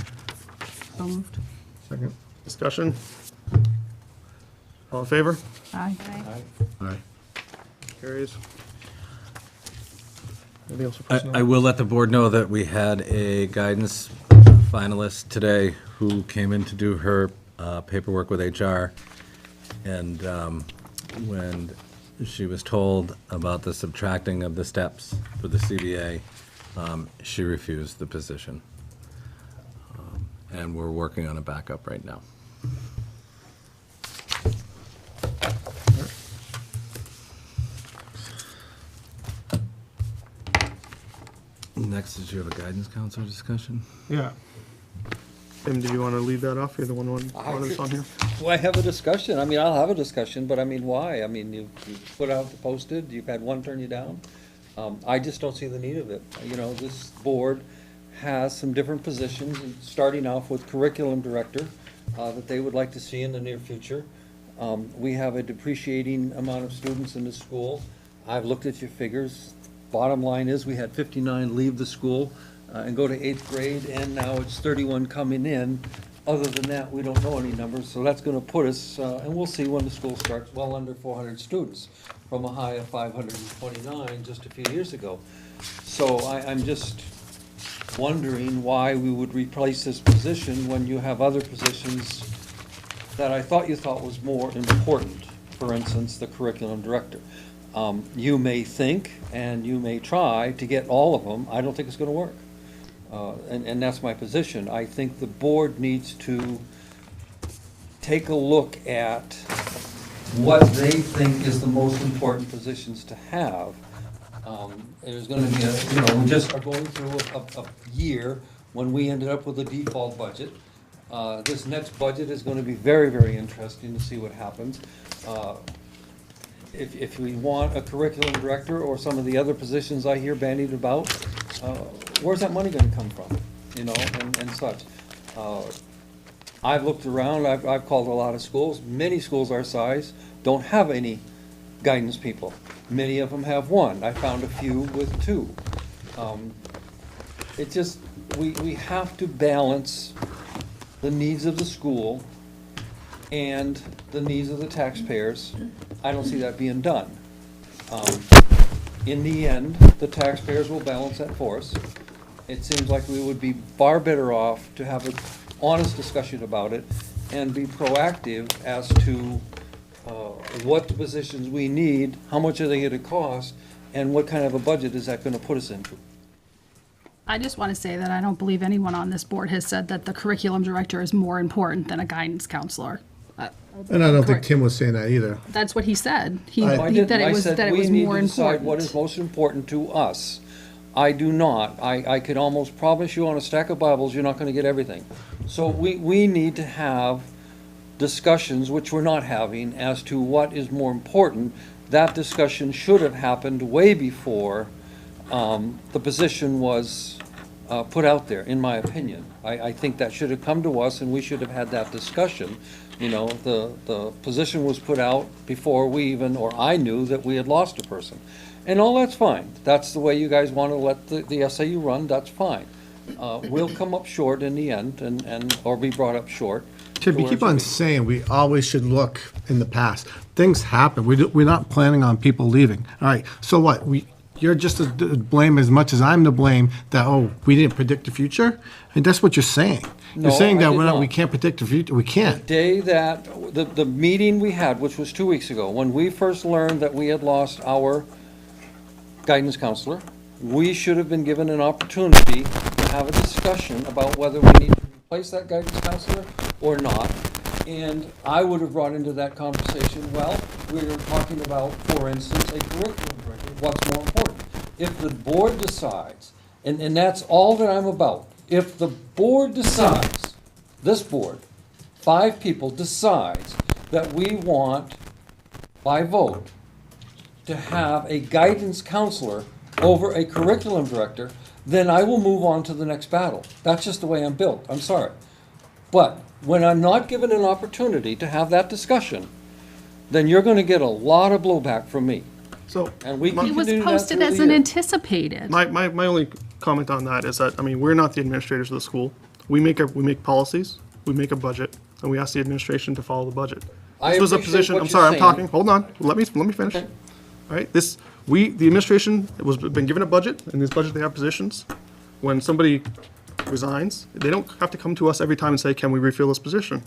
So moved. Second. Discussion? All in favor? Aye. Aye. Carries. Anything else for I personnel? will let the board know that we had a guidance finalist today who came in to do her paperwork with HR. And when she was told about the subtracting of the steps for the CBA, she refused the position. And we're working on a backup right now. Next, did you have a guidance counselor discussion? Yeah. Tim, do you want to lead that off? You're the one that's on here. Why have a discussion? I mean, I'll have a discussion, but I mean, why? I mean, you put out the posted, you've had one turn you down. I just don't see the need of it. You know, this board has some different positions, and starting off with curriculum director, that they would like to see in the near future. We have a depreciating amount of students in the school. I've looked at your figures. Bottom line is, we had 59 leave the school and go to 8th grade, and now it's 31 coming in. Other than that, we don't know any numbers, so that's gonna put us, and we'll see when the school starts, well under 400 students, from a high of 529 just a few years ago. So I'm just wondering why we would replace this position when you have other positions that I thought you thought was more important. For instance, the curriculum director. You may think, and you may try to get all of them. I don't think it's gonna work. And that's my position. I think the board needs to take a look at what they think is the most important positions to have. There's gonna be we just are going through a year when we ended up with a default budget. This next budget is gonna be very, very interesting to see what happens. If we want a curriculum director or some of the other positions I hear bandied about, where's that money gonna come from, you know, and such. I've looked around, I've called a lot of schools. Many schools our size don't have any guidance people. Many of them have one. I found a few with two. It just, we have to balance the needs of the school and the needs of the taxpayers. I don't see that being done. In the end, the taxpayers will balance that for us. It seems like we would be far better off to have an honest discussion about it and be proactive as to what the positions we need, how much are they gonna cost, and what kind of a budget is that gonna put us into. I just want to say that I don't believe anyone on this board has said that the curriculum director is more important than a guidance counselor. And I don't think Correct. Tim was saying that either. That's what he said. I That it was said that it we was need more to decide what important. is most important to us. I do not. I could almost promise you on a stack of Bibles, you're not gonna get everything. So we need to have discussions, which we're not having, as to what is more important. That discussion should have happened way before the position was put out there, in my opinion. I think that should have come to us, and we should have had that discussion. You know, the position was put out before we even, or I knew that we had lost a person. And all that's fine. That's the way you guys want to let the SAU run, that's fine. We'll come up short in the end, or be brought up short. Tim, to you where keep it should on be. saying we always should look in the past. Things happen. We're not planning on people leaving. All right, so what? You're just to blame as much as I'm to blame that, oh, we didn't predict the future? And that's what you're saying. No, You're saying I that did not. we can't predict the future. We The can't. day that, the meeting we had, which was 2 weeks ago, when we first learned that we had lost our guidance counselor, we should have been given an opportunity to have a discussion about whether we need to replace that guidance counselor or not. And I would have brought into that conversation, well, we were talking about, for instance, a curriculum director, what's more important? If the board decides, and that's all that I'm about, if the board decides, this board, 5 people decides that we want, by vote, to have a guidance counselor over a curriculum director, then I will move on to the next battle. That's just the way I'm built, I'm sorry. But when I'm not given an opportunity to have that discussion, then you're gonna get a lot of blowback from me. So, And we my- can It was continue that posted through as the an year. anticipated. my only comment on that is that, I mean, we're not the administrators of the school. We make policies, we make a budget, and we ask the administration to follow the budget. I This was a appreciate position, what I'm you're sorry, I'm saying. talking, hold on, let me finish. Okay. All right, the administration been given a budget, and this budget they have positions. When somebody resigns, they don't have to come to us every time and say, can we refill this position?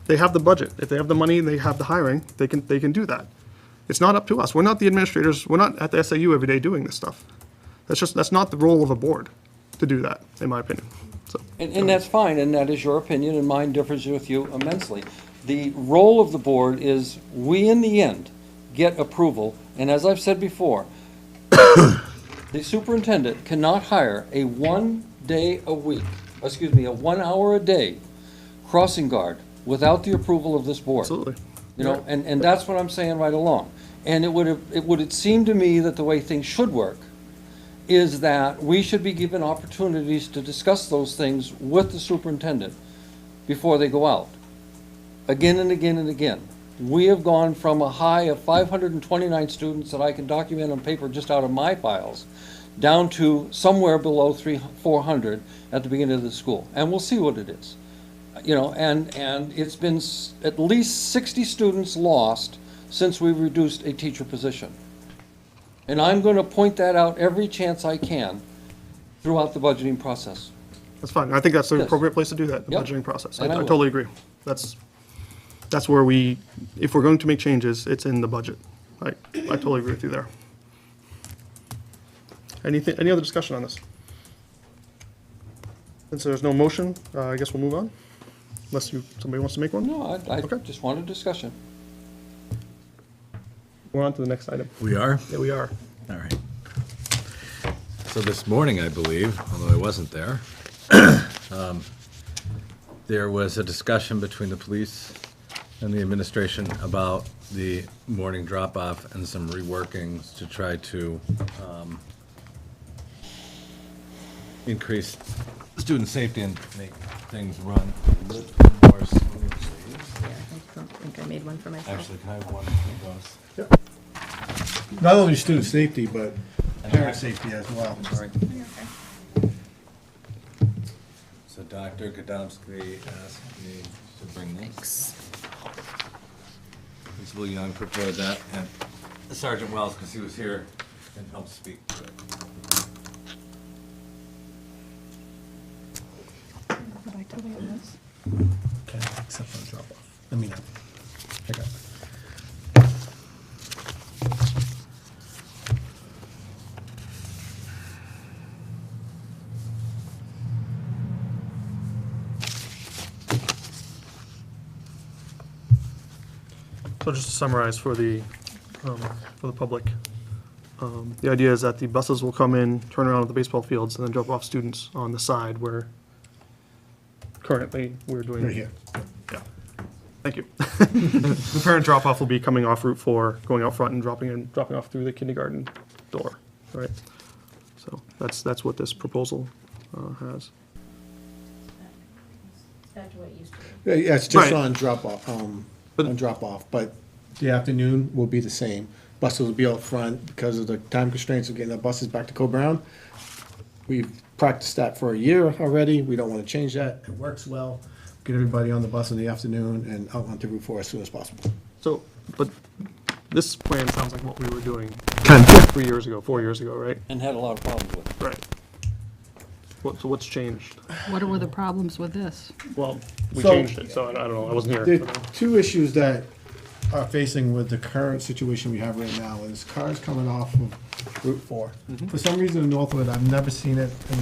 They have the budget. If they have the money, they have the hiring, they can do that. It's not up to us. We're not the administrators, we're not at the SAU every day doing this stuff. That's not the role of a board to do that, in my opinion, so. And that's fine, and that is your opinion, and mine differs with you immensely. The role of the board is, we in the end get approval, and as I've said before, the superintendent cannot hire a 1 hour a day crossing guard without the approval of this board. Absolutely. You know, and that's what I'm saying right along. And it would seem to me that the way things should work is that we should be given opportunities to discuss those things with the superintendent before they go out. Again and again and again. We have gone from a high of 529 students that I can document on paper just out of my files, down to somewhere below 400 at the beginning of the school. And we'll see what it is. You know, and it's been at least 60 students lost since we reduced a teacher position. And I'm going to point that out every chance I can throughout the budgeting process. That's fine. I think that's the Yes. appropriate place to do that, the Yep. budgeting process. I And I will. totally agree. That's where if we're going to make changes, it's in the budget. I totally agree with you there. Any other discussion on this? Since there's no motion, I guess we'll move on, unless somebody wants to make one? No, I Okay. just wanted discussion. We're on to the next item. We are? Yeah, we are. All right. So this morning, I believe, although I wasn't there, there was a discussion between the police and the administration about the morning drop-off and some reworkings to try to increase student safety and make things run a little more smoothly. Yeah, I don't think I made one for myself. Actually, can I have one of those? Not only student safety, but parent safety as well. Sorry. So Dr. Gadomski asked me to bring this. Principal Young prepared that, and Sergeant Wells, because he was here, and helped speak to it. Okay, except for the drop off. I mean, I got it. So just to summarize for the public, the idea is that the buses will come in, turn around at the baseball fields, and then drop off students on the side where currently we're doing. Right here. Yeah, thank you. The parent drop-off will be coming off Route 4, going out front and dropping off through the kindergarten door, right? So that's what this proposal has. Back to what it used to be. Yeah, it's just Right. on drop off, but the afternoon will be the same. Buses will be out front because of the time constraints of getting the buses back to Co-Brown. We've practiced that for a year already. We don't want to change that. It works well. Get everybody on the bus in the afternoon and out onto Route 4 as soon as possible. So, but this plan sounds like what we were doing Kind of. 3 years ago, 4 years ago, right? And had a lot of problems with it. Right. So what's changed? What were the problems with this? Well, we So- changed it, so I don't know, I wasn't There here. are two issues that are facing with the current situation we have right now, is cars coming off of Route 4. For some reason in Northwood, I've never seen it in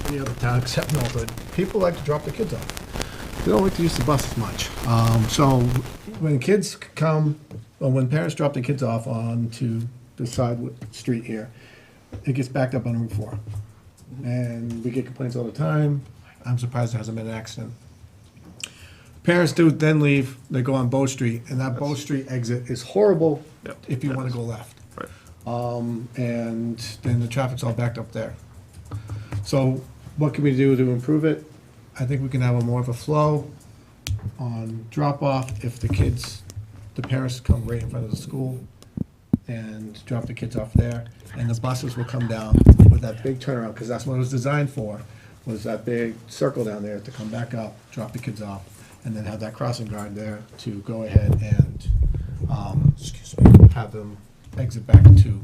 any other town except Northwood, people like to drop their kids off. They don't like to use the bus as much. So when kids come, or when parents drop their kids off onto the side street here, it gets backed up on Route 4. And we get complaints all the time. I'm surprised there hasn't been an accident. Parents do then leave, they go on Bow Street, and that Bow Street exit is horrible Yep. if you want to go left. Right. And then the traffic's all backed up there. So what can we do to improve it? I think we can have more of a flow on drop-off if the parents come right in front of the school and drop the kids off there, and the buses will come down with that big turnaround, because that's what it was designed for, was that big circle down there to come back up, drop the kids off, and then have that crossing guard there to go ahead and, have them exit back to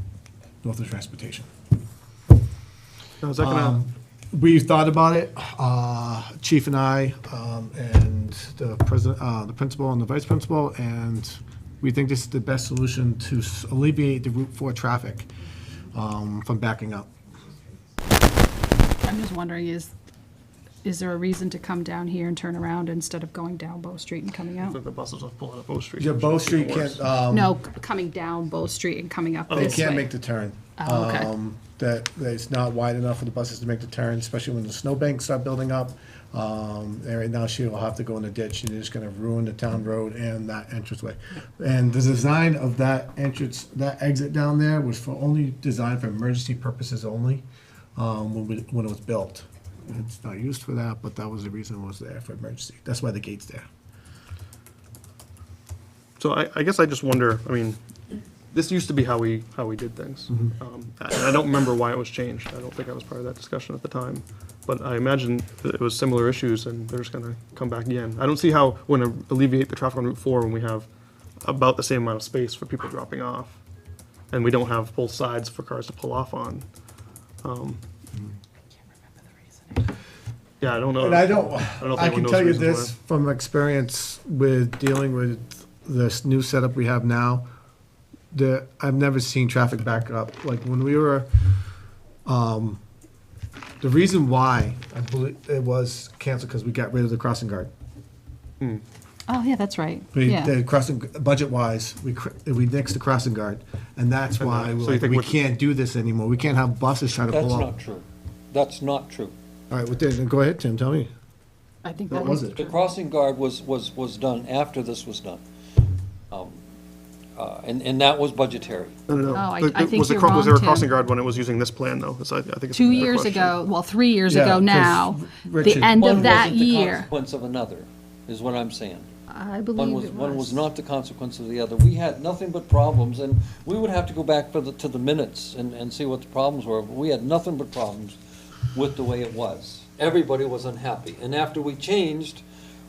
Northwood Transportation. Now, is that gonna, We thought about it, Chief and I, and the president, the principal and the vice principal, and we think this is the best solution to alleviate the Route 4 traffic from backing up. I'm just wondering, is there a reason to come down here and turn around instead of going down Bow Street and coming out? the buses are pulling up Bow Street? Yeah, Bow Street can't, No, coming down Bow Street and coming up they this way. can't make the turn. Oh, okay. That it's not wide enough for the buses to make the turn, especially when the snowbanks start building up. And right now, she will have to go in the ditch, and it's gonna ruin the town road and that entranceway. And the design of that entrance, that exit down there was designed for emergency purposes only, when it was built. It's not used for that, but that was the reason it was there, for emergency. That's why the gate's there. So I guess I just wonder, I mean, this used to be how we did things. And I don't remember why it was changed. I don't think I was part of that discussion at the time. But I imagine that it was similar issues and they're just gonna come back again. I don't see how we're gonna alleviate the traffic on Route 4 when we have about the same amount of space for people dropping off. And we don't have both sides for cars to pull off on. Yeah, I don't know. And I don't, know if I anyone can knows tell you reasons this from experience with dealing with this new setup we have now, I've never seen traffic back up. Like when we were, the reason why I believe it was canceled, because we got rid of the crossing guard. Oh, yeah, that's right. We, Yeah. the crossing, budget-wise, we nixed the crossing guard, and that's why so you think we with- can't do this anymore. We can't have buses trying to That's pull up. not true. That's not true. All right, well, then, go ahead, Tim, tell me. I think What that was was. it? The crossing guard was done after this was done. And that was budgetary. No. Oh, I The- think was you're Was there a wrong, crossing Tim. guard when it was using this plan, though? I think it's a 2 better years question. ago, well, 3 years Yeah, ago 'cause now, the Richard- end One of that wasn't the year. consequence of another, is what I'm saying. I believe it One was not the consequence of the other. We had nothing but problems, and we would have to go back to the minutes and see what the problems were, but we had nothing but problems with the way it was. Everybody was unhappy, and after we changed,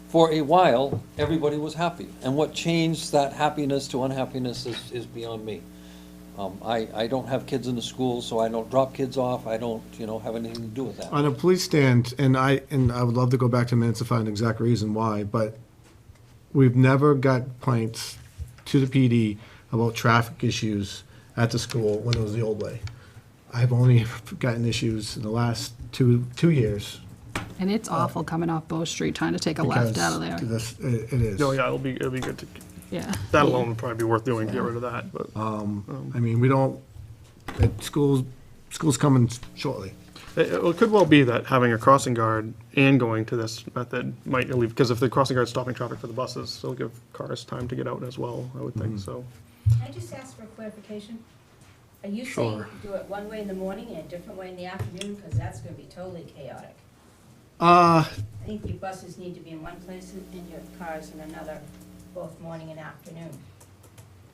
for a while, everybody was happy. And what changed that happiness to unhappiness is beyond me. I don't have kids in the school, so I don't drop kids off. I don't, have anything to do with that. On a police stand, and I would love to go back to minutes to find the exact reason why, but we've never got complaints to the PD about traffic issues at the school when it was the old way. I've only gotten issues in the last two years. And it's awful coming off Bow Street, trying to take a left out of there. because it is. No, yeah, it'll be good to, Yeah. that alone would probably be worth doing, get rid of that, but. I mean, we don't, school's coming shortly. It could well be that having a crossing guard and going to this method might alleviate, because if the crossing guard's stopping traffic for the buses, it'll give cars time to get out as well, I would think, so. Can I just ask for clarification? Are you saying Sure. do it one way in the morning and a different way in the afternoon? Because that's going to be totally chaotic. Uh, I think your buses need to be in one place and your cars in another, both morning and afternoon.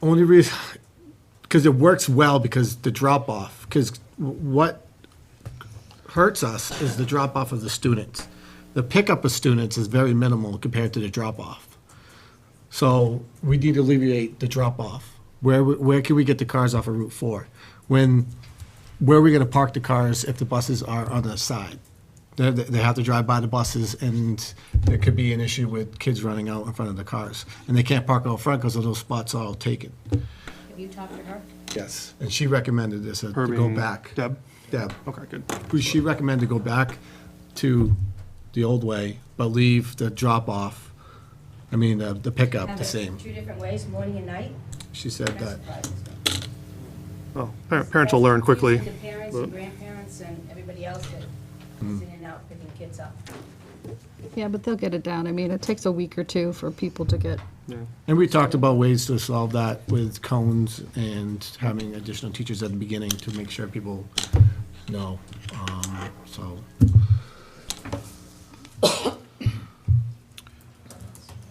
only reason, because it works well because the drop-off, because what hurts us is the drop-off of the students. The pickup of students is very minimal compared to the drop-off. So we need to alleviate the drop-off. Where can we get the cars off of Route 4? Where are we gonna park the cars if the buses are on the side? They have to drive by the buses, and there could be an issue with kids running out in front of the cars. And they can't park out front because those spots are all taken. Have you talked to her? Yes. And she recommended this, to Her go being back. Deb? Deb. Okay, good. She recommended to go back to the old way, but leave the drop-off, the pickup Have the it same. two different ways, morning and night? She said That that. surprises me. Well, parents will learn quickly. The parents but- and grandparents and everybody else that is in and out picking kids up. Yeah, but they'll get it down. I mean, it takes a week or two for people to get, And we talked about ways to solve that with cones and having additional teachers at the beginning to make sure people know, so.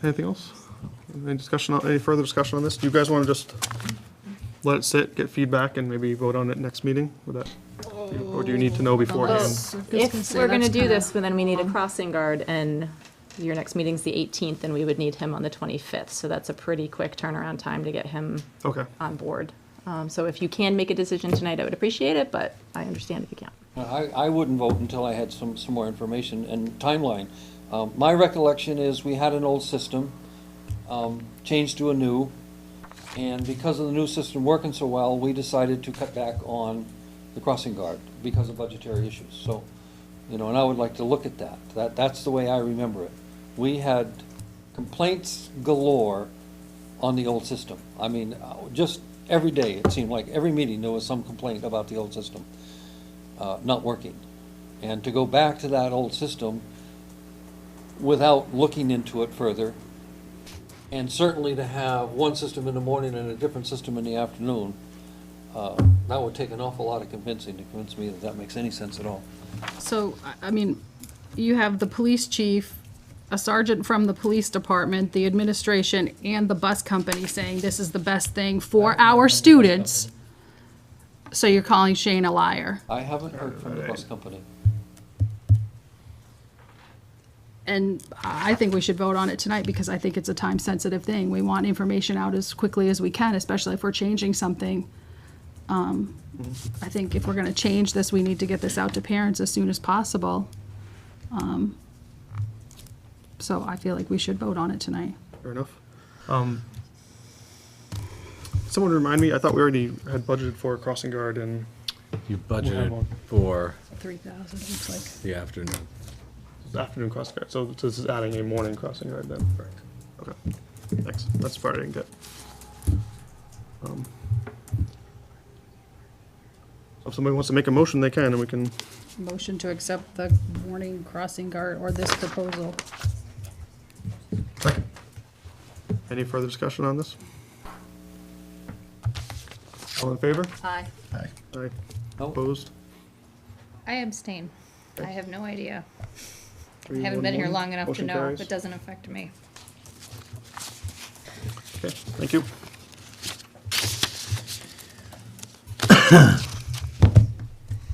Anything else? Any further discussion on this? Do you guys want to just let it sit, get feedback, and maybe vote on it next meeting? Would that, or do you need to know beforehand? If we're gonna do this, then we need a crossing guard, and your next meeting's the 18th, and we would need him on the 25th, so that's a pretty quick turnaround time to get him Okay, on board. So if you can make a decision tonight, I would appreciate it, but I understand if you can't. I wouldn't vote until I had some more information and timeline. My recollection is we had an old system, changed to a new, and because of the new system working so well, we decided to cut back on the crossing guard because of budgetary issues. So, and I would like to look at that. That's the way I remember it. We had complaints galore on the old system. I mean, just every day, it seemed like every meeting there was some complaint about the old system not working. And to go back to that old system without looking into it further, and certainly to have one system in the morning and a different system in the afternoon, that would take an awful lot of convincing to convince me that that makes any sense at all. So, I mean, you have the police chief, a sergeant from the police department, the administration, and the bus company saying this is the best thing for our students. So you're calling Shane a liar. I haven't heard from the bus company. And I think we should vote on it tonight because I think it's a time-sensitive thing. We want information out as quickly as we can, especially if we're changing something. I think if we're gonna change this, we need to get this out to parents as soon as possible. So I feel like we should vote on it tonight. fair enough. Someone remind me, I thought we already had budgeted for a crossing guard and You have budgeted one. for 3,000, looks like. the afternoon. afternoon crossing guard, so this is adding a morning crossing guard then? Correct. Okay, thanks, that's the part I didn't get. If somebody wants to make a motion, they can, and we can, Motion to accept the morning crossing guard or this proposal. any further discussion on this? All in favor? Aye. Aye. No? Opposed? I abstain. I have no idea. I 3, haven't 1, been here 1. long enough to Motion know carries. if it doesn't affect me. Okay, thank you.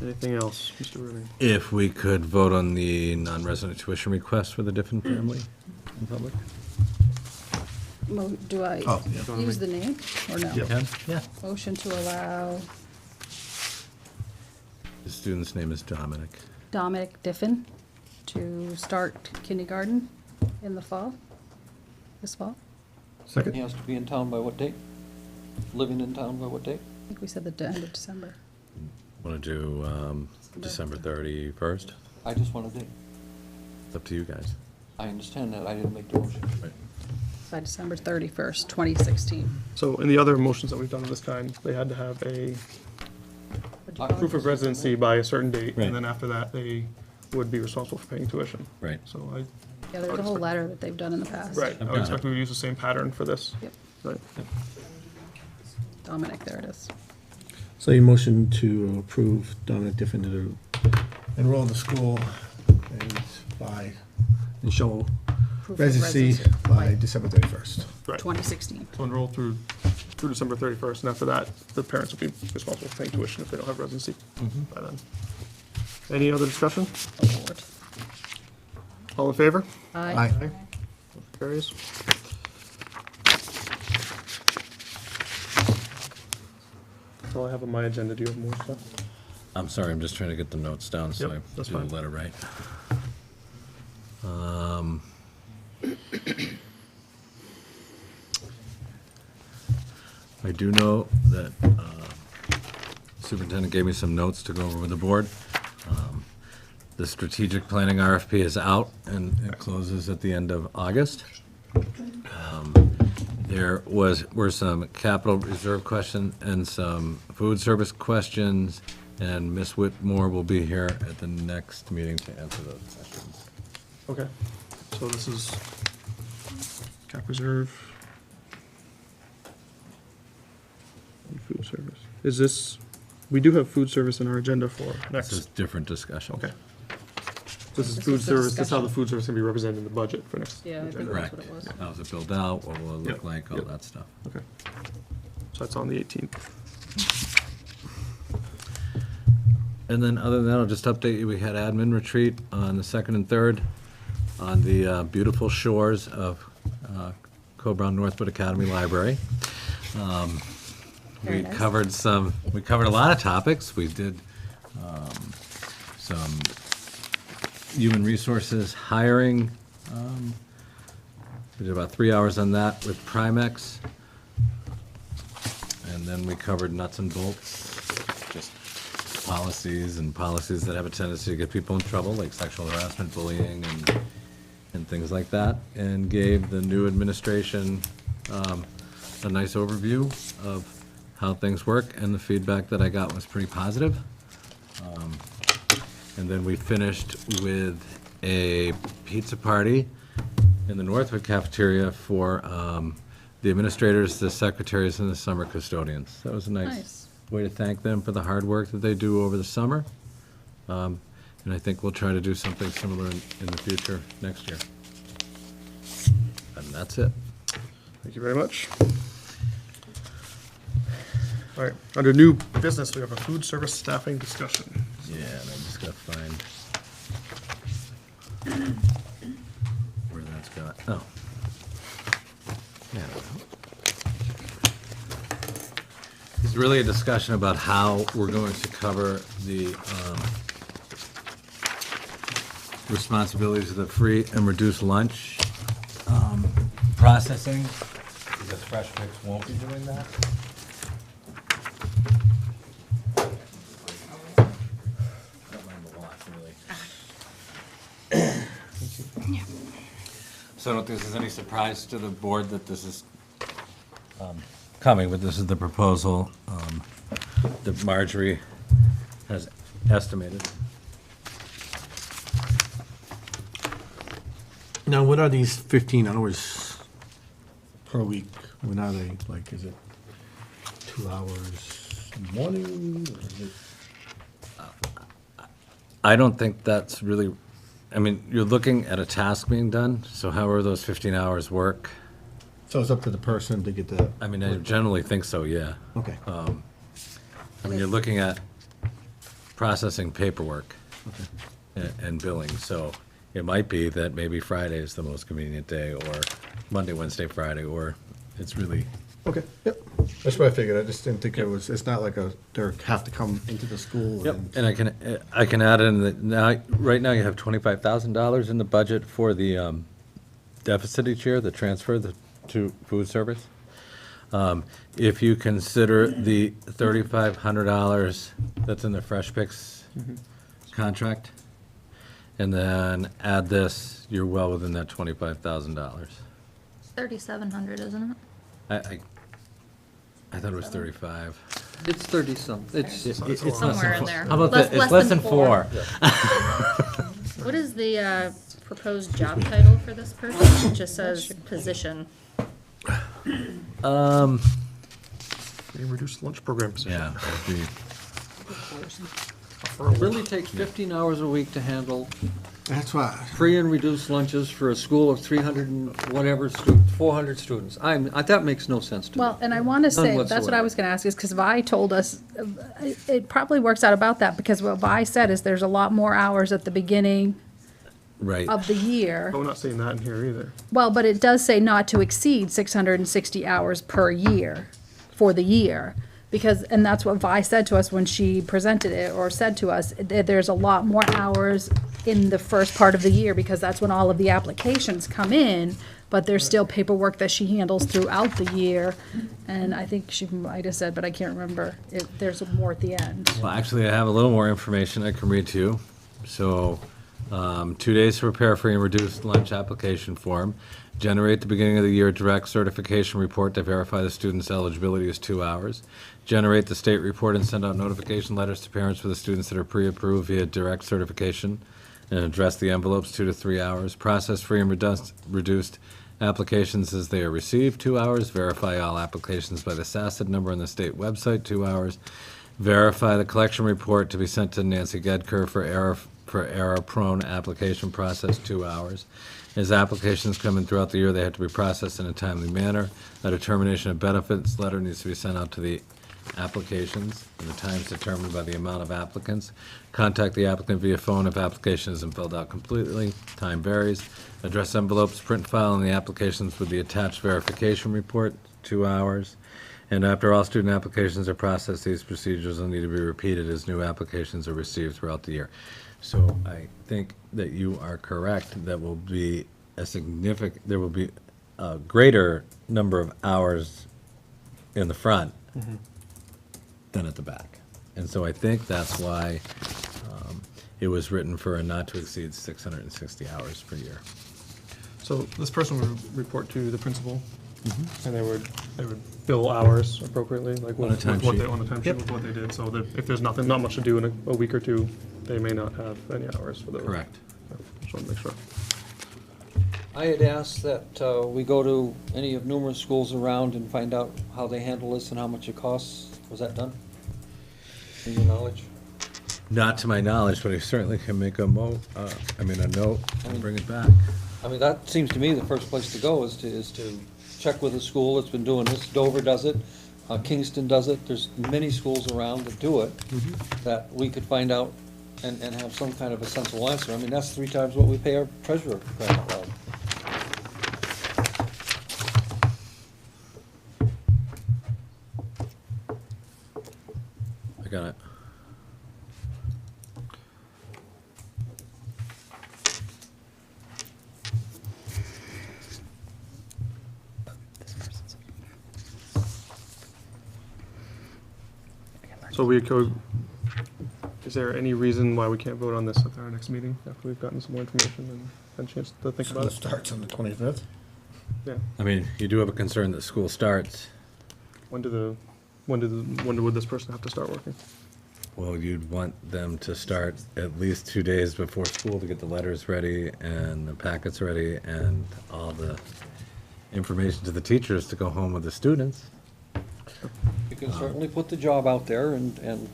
Anything else, Mr. Rooney? If we could vote on the non-resident tuition request for the Diffin family in public? Do I Oh, yeah. use the name or no? Yep. Yeah. Motion to allow The student's name is Dominic. Dominic Diffin to start kindergarten in the fall, this fall. He Second? has to be in town by what date? Living in town by what date? I think we said the end of December. Want to do December 31st? I just want a date. It's up to you guys. I understand that, I didn't make the motion. By December 31st, 2016. So in the other motions that we've done of this kind, they had to have a proof of residency by a certain date, Right. and then after that, they would be responsible for paying tuition. Right. So I, Yeah, there's a whole letter that they've done in the past. right, I I've would got expect it. we would use the same pattern for this. Yep, Right. Dominic, there it is. So your motion to approve Dominic Diffin to enroll in the school and show Proof of residency by December 31st. Right. 2016. So enroll through December 31st, and after that, the parents will be responsible for paying tuition if they don't have residency by then. Any other discussion? Oh, Lord. All in favor? Aye. Motion carries. That's all I have on my agenda. Do you have more stuff? I'm sorry, I'm just trying to get the notes down so Yep, I that's do the fine. letter right. I do know that superintendent gave me some notes to go over with the board. The strategic planning RFP is out and it closes at the end of August. There were some capital reserve questions and some food service questions, and Ms. Whitmore will be here at the next meeting to answer those questions. Okay. So this is cap reserve. And food service. Is this, we do have food service in our agenda for This is next. different discussion. Okay. This is This food was the service, this is how the discussion. food service can be represented in the budget for next. Yeah, I think agenda. that's Correct. what it was. How's it built out, what will it Yep, look like, all yep. that stuff. Okay. So that's on the 18th. And then, other than that, I'll just update you, we had admin retreat on the 2nd and 3rd on the beautiful shores of Co-Brown Northwood Academy Library. Very We nice. covered a lot of topics. We did some human resources hiring. We did about 3 hours on that with Primex. And then we covered nuts and bolts, just policies and policies that have a tendency to get people in trouble, like sexual harassment, bullying, and things like that, and gave the new administration a nice overview of how things work, and the feedback that I got was pretty positive. And then we finished with a pizza party in the Northwood cafeteria for the administrators, the secretaries, and the summer custodians. That was a nice Nice. way to thank them for the hard work that they do over the summer. And I think we'll try to do something similar in the future next year. And that's it. Thank you very much. All right, under new business, we have a food service staffing discussion. Yeah, and I just gotta find where that's got, oh. Yeah. It's really a discussion about how we're going to cover the responsibilities of the free and reduced lunch processing, because Fresh Picks won't be doing that. Don't mind the lot, really. So I don't think this is any surprise to the board that this is coming, but this is the proposal that Marjorie has estimated. Now, what are these 15 hours per week? When are they, like, is it 2 hours in the morning? Or is it? I don't think that's really, I mean, you're looking at a task being done, so however those 15 hours work, So it's up to the person to get the. I mean, I generally think so, yeah. Okay. I mean, you're looking at processing paperwork and billing, so it might be that maybe Friday is the most convenient day, or Monday, Wednesday, Friday, or it's really, Okay, yep. That's what I figured. I just didn't think it was, it's not like they have to come into the school. and- and I can add in that now, right now you have $25,000 in the budget for the deficit each year, the transfer to food service. If you consider the $3,500 that's in the Fresh Picks contract, and then add this, you're well within that $25,000. 3,700, isn't it? I thought it was 35. It's 30-some. It's, It's Somewhere in there. How about that? It's less than four. What is the proposed job title for this person? It just says position. Free and reduced lunch program position. Yeah. it'd be- it really takes 15 hours a week to handle That's why. free and reduced lunches for a school of 300 and whatever students, 400 students. That makes no sense to me. Well, and I want to say, None that's what I whatsoever. was going to ask, is because Vi told us, it probably works out about that, because what Vi said is there's a lot more hours at the beginning Right. of the year. But we're not seeing that in here either. Well, but it does say not to exceed 660 hours per year for the year. Because, and that's what Vi said to us when she presented it, or said to us, that there's a lot more hours in the first part of the year, because that's when all of the applications come in, but there's still paperwork that she handles throughout the year. And I think she might have said, but I can't remember, there's more at the end. Well, actually, I have a little more information I can read to you. So, 2 days to prepare free and reduced lunch application form. Generate at the beginning of the year direct certification report to verify the student's eligibility is 2 hours. Generate the state report and send out notification letters to parents for the students that are pre-approved via direct certification, and address the envelopes 2 to 3 hours. Process free and reduced applications as they are received, 2 hours. Verify all applications by the SACID number on the state website, 2 hours. Verify the collection report to be sent to Nancy Gedker for for error-prone application process, 2 hours. As applications come in throughout the year, they have to be processed in a timely manner. A determination of benefits letter needs to be sent out to the applications, and the time is determined by the amount of applicants. Contact the applicant via phone if application isn't filled out completely. Time varies. Address envelopes, print file, and the applications with the attached verification report, 2 hours. And after all student applications are processed, these procedures will need to be repeated as new applications are received throughout the year. So I think that you are correct. There will be a greater number of hours in the front than at the back. And so I think that's why it was written for a not to exceed 660 hours per year. So this person would report to the principal, and they would bill hours appropriately, like On a time sheet. on the time sheet with what they did, so that if there's not much to do in a week or two, they may not have any hours for those. Correct. Just want to make sure. I had asked that we go to any of numerous schools around and find out how they handle this and how much it costs. Was that done? In your knowledge? Not to my knowledge, but I certainly can make a note and bring it back. I mean, that seems to me the first place to go is to check with a school that's been doing this. Dover does it, Kingston does it. There's many schools around that do it, that we could find out and have some kind of a sensible answer. I mean, that's 3 times what we pay our treasurer. For crying out loud. I got it. So we could, is there any reason why we can't vote on this at our next meeting after we've gotten some more information and had a chance to think about School it? starts on the 25th. Yeah. I mean, you do have a concern that school starts. When would this person have to start working? Well, you'd want them to start at least 2 days before school to get the letters ready and the packets ready and all the information to the teachers to go home with the students. You can certainly put the job out there and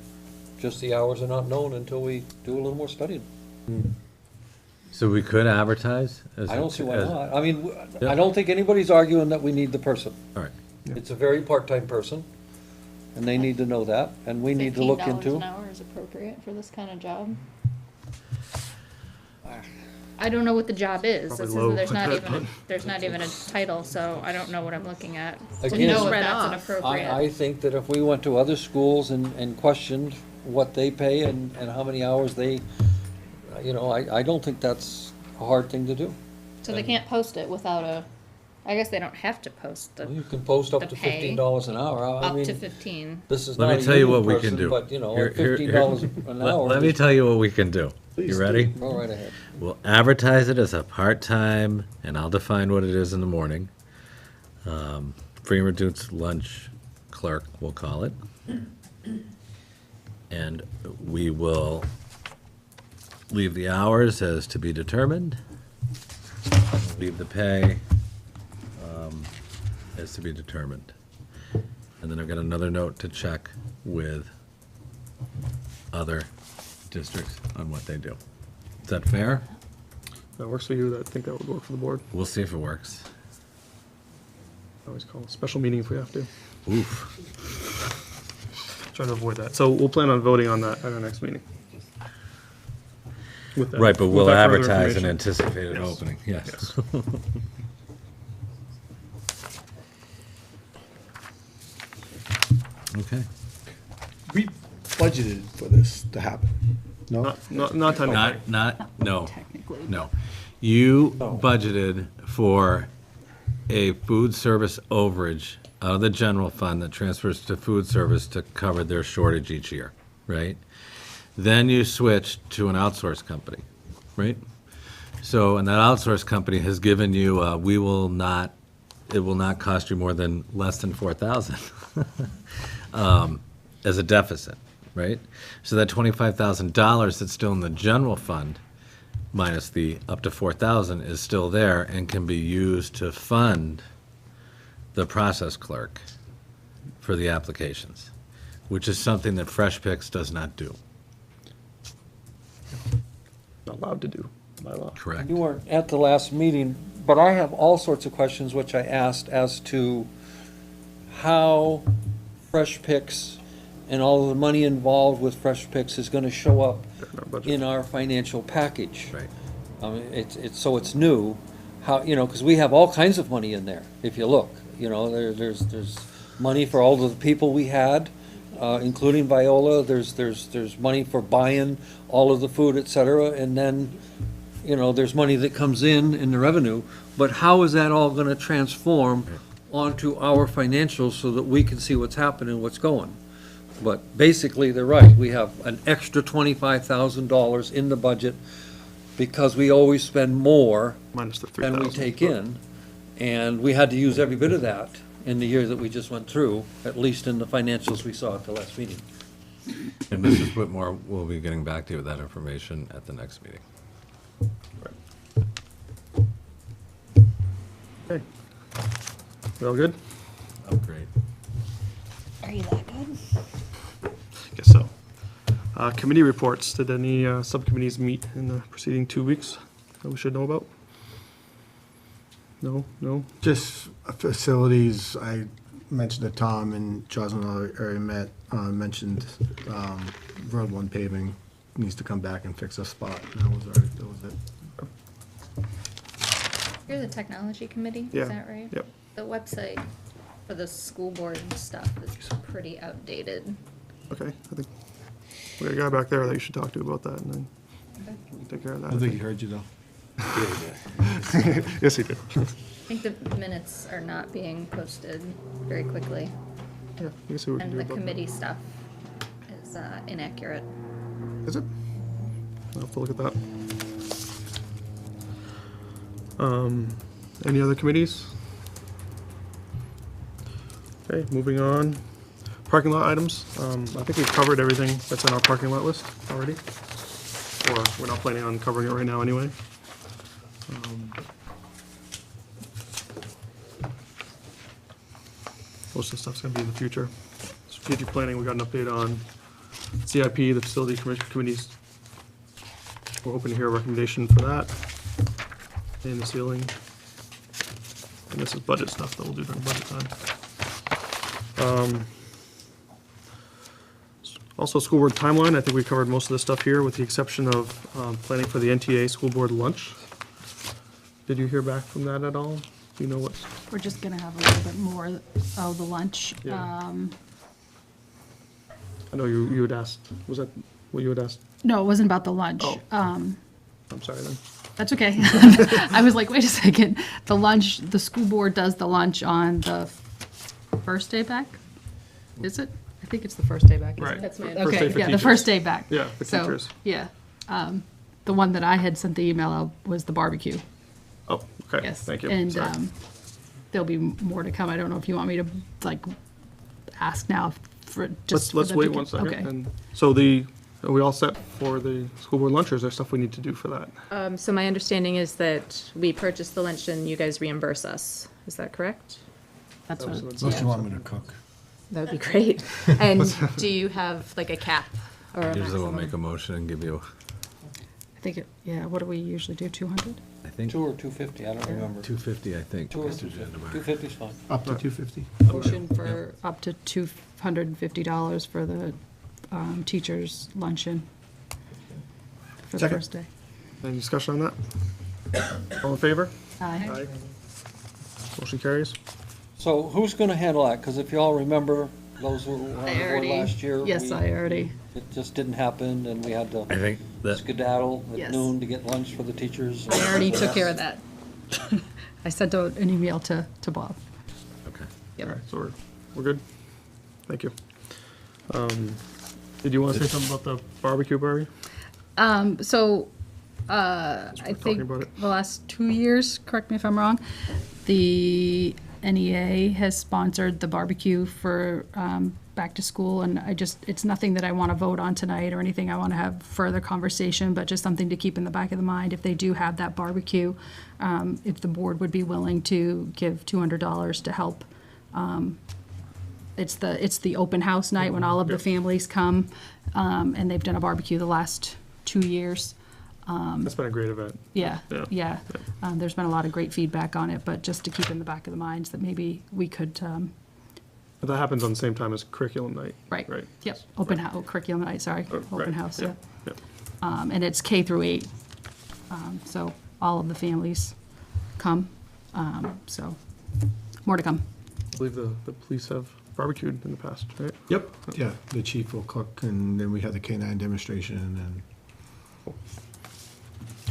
just the hours are not known until we do a little more studying. So we could advertise? I don't see why as- not. I mean, Yeah. I don't think anybody's arguing that we need the person. All right. It's a very part-time person, and they need to know that, and we need to look $15 into. an hour is appropriate for this kind of job? I don't know what the job is. Probably This low. is, there's not even a title, so I don't know what I'm looking at. To Again, know if spread that's an off. appropriate. I think that if we went to other schools and questioned what they pay and how many hours they, I don't think that's a hard thing to do. So they can't post it without I guess they don't have to post the, You can post up The to pay, $15 an hour. I up to mean, 15. this is Let not me a tell you what union we can person, do. but, Here- at here- $15 an hour. Let me just tell you what we can do. Please You do. ready? Go right ahead. We'll advertise it as a part-time, and I'll define what it is in the morning. Free and reduced lunch clerk, we'll call it. And we will leave the hours as to be determined. Leave the pay as to be determined. And then I've got another note to check with other districts on what they do. Is that fair? That works for you, I think that would work for the board. We'll see if it works. Always call a special meeting if we have to. Oof. Try to avoid that. So we'll plan on voting on that at our next meeting. With that- Right, but with we'll that further advertise an information. anticipated Yes. opening, yes. Yes. Okay. We budgeted for this to happen. No? Not technically. No, Technically. no. You budgeted for a food service overage out of the general fund that transfers to food service to cover their shortage each year, right? Then you switched to an outsourced company, right? So, and that outsourced company has given you, it will not cost you more than less than 4,000 as a deficit, right? So that $25,000 that's still in the general fund, minus the up to 4,000, is still there and can be used to fund the process clerk for the applications, which is something that Fresh Picks does not do. not allowed to do by law. Correct. You weren't at the last meeting, but I have all sorts of questions which I asked as to how Fresh Picks and all of the money involved with Fresh Picks is gonna show up In our budget. in our financial package. Right. I mean, so it's new, how, you know, because we have all kinds of money in there, if you look. You know, there's money for all of the people we had, including Viola, there's money for buying all of the food, et cetera, and then, you know, there's money that comes in the revenue, but how is that all gonna transform onto our financials so that we can see what's happening, what's going? But basically, they're right, we have an extra $25,000 in the budget because we always spend more Minus the than 3,000. we take in, and we had to use every bit of that in the year that we just went through, at least in the financials we saw at the last meeting. And Mrs. Whitmore will be getting back to you with that information at the next meeting. Okay. We all good? Oh, great. Are you that good? Guess so. Committee reports. Did any subcommittees meet in the preceding 2 weeks that we should know about? No? Just facilities, I mentioned to Tom and Jocelyn already met, mentioned Road 1 paving needs to come back and fix a spot. That was it. You're the technology committee, Yeah. is that right? Yep. The website for the school board stuff is pretty outdated. Okay, I think we got a guy back there that you should talk to about that, and then we can take care of that. I think he heard you though. Yes, he did. I think the minutes are not being posted very quickly, Yeah, I guess we can and do the about that. committee stuff is inaccurate. Is it? I'll have to look at that. Any other committees? Okay, moving on. Parking lot items. I think we've covered everything that's on our parking lot list already. Or we're not planning on covering it right now anyway. Most of the stuff's gonna be in the future. Strategic planning, we got an update on CIP, the facility committees. We're hoping to hear a recommendation for that. And the ceiling. And this is budget stuff that we'll do during budget time. Also, school board timeline, I think we covered most of the stuff here with the exception of planning for the NTA school board lunch. Did you hear back from that at all? Do you know what's? We're just gonna have a little bit more of the lunch. Yeah. I know you had asked, was that what you had asked? No, it wasn't about the lunch. Oh. I'm sorry then. That's okay. I was like, wait a second. The lunch, the school board does the lunch on the first day back? Is it? I think it's the first day back. Isn't Right. it? That's my First day Okay, for yeah, the teachers. first day back. Yeah, for So, teachers. yeah. The one that I had sent the email out was the barbecue. Oh, okay, Yes. thank you. And Sorry. there'll be more to come. I don't know if you want me to, like, ask now for just. for Let's them to wait get- 1 second. Okay. And so are we all set for the school board lunch, or is there stuff we need to do for that? So my understanding is that we purchase the lunch and you guys reimburse us. Is that correct? That's what, Unless you want me to cook. That would be great. And do you have like a cap or a Usually we'll maximum? make a motion and give you, I think, yeah, what do we usually do, 200? I think, 2 or 250, I don't remember. 250, I think. 2 or Mr. 250. Jandemeyer. 250 is fine. Up to 250. Motion for up to $250 for the teachers' luncheon for the Second. first day. Any discussion on that? All in favor? Aye. Motion carries. So who's gonna handle that? Because if you all remember, those who were on the I board already, last year. yes, I already, It just didn't happen, and we had to I think that, skedaddle at Yes. noon to get lunch for the teachers. I already took care of that. I sent out an email to Bob. okay. All right, so we're good? Thank you. Did you want to say something about the barbecue, Barbie? So, we're I talking think about it. the last 2 years, correct me if I'm wrong, the NEA has sponsored the barbecue for back to school, and it's nothing that I want to vote on tonight or anything. I want to have further conversation, but just something to keep in the back of the mind if they do have that barbecue, if the board would be willing to give $200 to help. It's the open house night when all of the families come, and they've done a barbecue the last 2 years. That's been a great event. Yeah, Yeah. yeah. There's been a lot of great feedback on it, but just to keep in the back of the minds that maybe we could, But that happens on the same time as curriculum night. right. Right. Yep, open house, curriculum night, sorry, Right, open house, yeah. yeah. And it's K through 8. So all of the families come, so more to come. I believe the police have barbecued in the past, right? Yep. Yeah, the chief will cook, and then we have the K-9 demonstration, and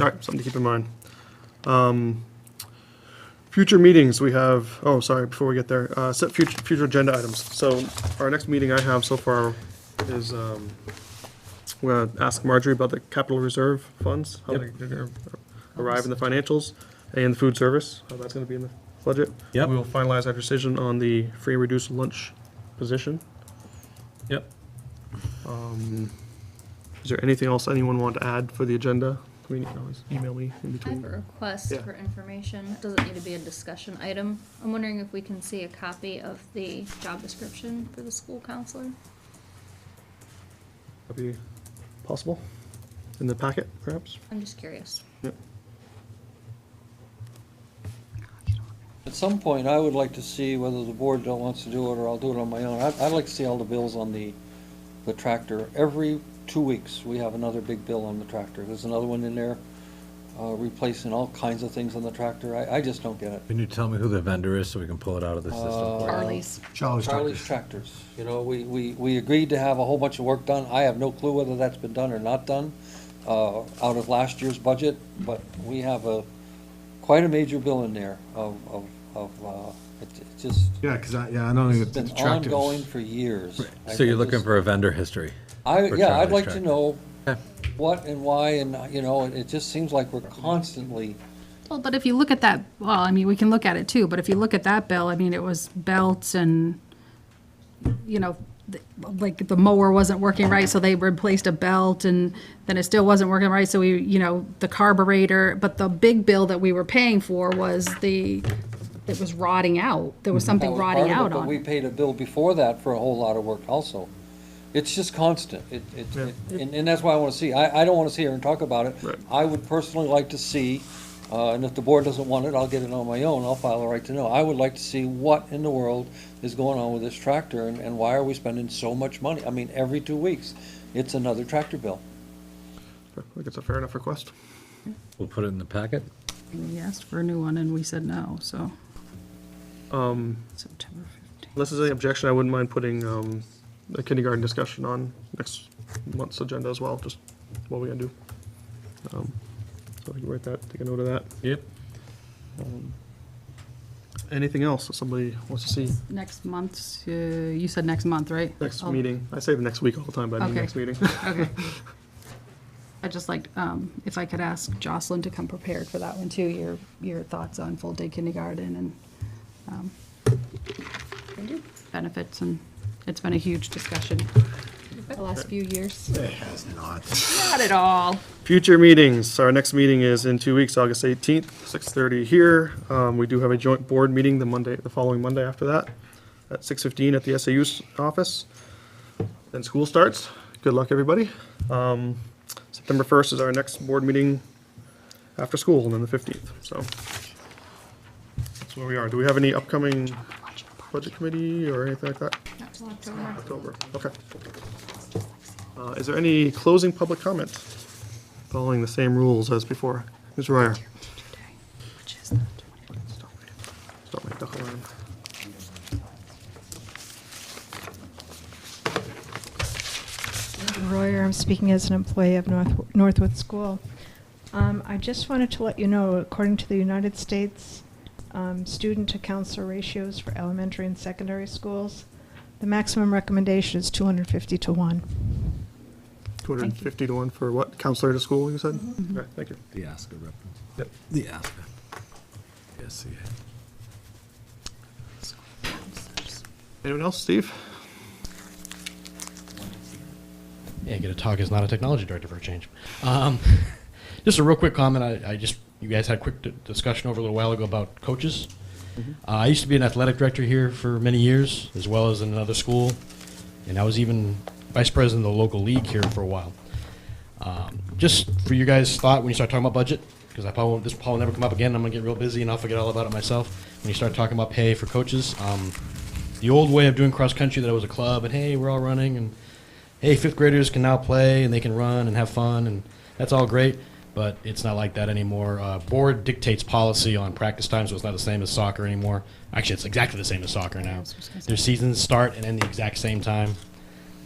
All right, something to keep in mind. Future meetings, we have, oh, sorry, before we get there, set future agenda items. So our next meeting I have so far is, we're gonna ask Marjorie about the capital reserve funds, how they're gonna arrive in the financials, and the food service, how that's gonna be in the budget. Yep. We will finalize our decision on the free and reduced lunch position. Yep. Is there anything else anyone want to add for the agenda? We can always email me in I have between. a request Yeah. for information. It doesn't need to be a discussion item. I'm wondering if we can see a copy of the job description for the school counselor. That'd be possible in the packet, perhaps? I'm just curious. Yep. At some point, I would like to see whether the board wants to do it, or I'll do it on my own. I'd like to see all the bills on the tractor. Every 2 weeks, we have another big bill on the tractor. There's another one in there, replacing all kinds of things on the tractor. I just don't get it. Can you tell me who the vendor is so we can pull it out of the system? Charlie's. Charlie's Charlie's Tractors. Tractors. You know, we agreed to have a whole bunch of work done. I have no clue whether that's been done or not done, out of last year's budget, but we have quite a major bill in there it just, Yeah, because I don't think it's been it's tractors. ongoing for years. So you're looking for a vendor history? for Yeah, I'd Charlie's like to Tractor. know Okay. what and why, and, you know, it just seems like we're constantly, Well, but if you look at that, well, I mean, we can look at it too, but if you look at that bill, I mean, it was belts and, you know, like the mower wasn't working right, so they replaced a belt, and then it still wasn't working right, so we, you know, the carburetor, but the big bill that we were paying for was it was rotting out. There was that something was rotting part of it, out but on we it. paid a bill before that for a whole lot of work also. It's just constant. And that's why I want to see. I don't want to sit here and talk about it. Right. I would personally like to see, and if the board doesn't want it, I'll get it on my own. I'll file a right to know. I would like to see what in the world is going on with this tractor, and why are we spending so much money? I mean, every 2 weeks, it's another tractor bill. I think it's a fair enough request. We'll put it in the packet. We asked for a new one and we said no, so. September 15th. Unless there's any objection, I wouldn't mind putting the kindergarten discussion on next month's agenda as well, just what we're gonna do. So we can write that, take a note of that. Yep. Anything else that somebody wants to see? Next month's, you said next month, right? Next Oh, meeting, I say the next week all the time, but I mean Okay. next meeting. Okay. I'd just like, if I could ask Jocelyn to come prepared for that one too, your thoughts on full-day kindergarten and benefits, and it's been a huge discussion the last few years. It has not. Not at all. Future meetings, our next meeting is in 2 weeks, August 18th, 6:30 here. We do have a joint board meeting the following Monday after that, at 6:15 at the SAU office. Then school starts. Good luck, everybody. September 1st is our next board meeting after school, and then the 15th, so. That's where we are. Do we have any upcoming budget committee or anything like that? That's October. October, okay. Is there any closing public comment? Following the same rules as before. Ms. Royer? Which is the 20th. Stop my duck alarm. Royer, I'm speaking as an employee of Northwood School. I just wanted to let you know, according to the United States student to counselor ratios for elementary and secondary schools, the maximum recommendation is 250 to 1. 250 to 1 for what? Counselor to school, you said? Okay, thank you. The ASCA rep. Yep. The ASCA. Yes, yeah. Anyone else? Steve? Yeah, get a talk as not a technology director for a change. Just a real quick comment. You guys had a quick discussion over a little while ago about coaches. I used to be an athletic director here for many years, as well as in another school, and I was even vice president of the local league here for a while. Just for you guys' thought when you start talking about budget, because this will probably never come up again. I'm gonna get real busy and I'll forget all about it myself. When you start talking about pay for coaches, the old way of doing cross country, that it was a club and hey, we're all running and hey, fifth graders can now play and they can run and have fun and that's all great, but it's not like that anymore. Board dictates policy on practice time, so it's not the same as soccer anymore. Actually, it's exactly the same as soccer now. Their seasons start and end the exact same time.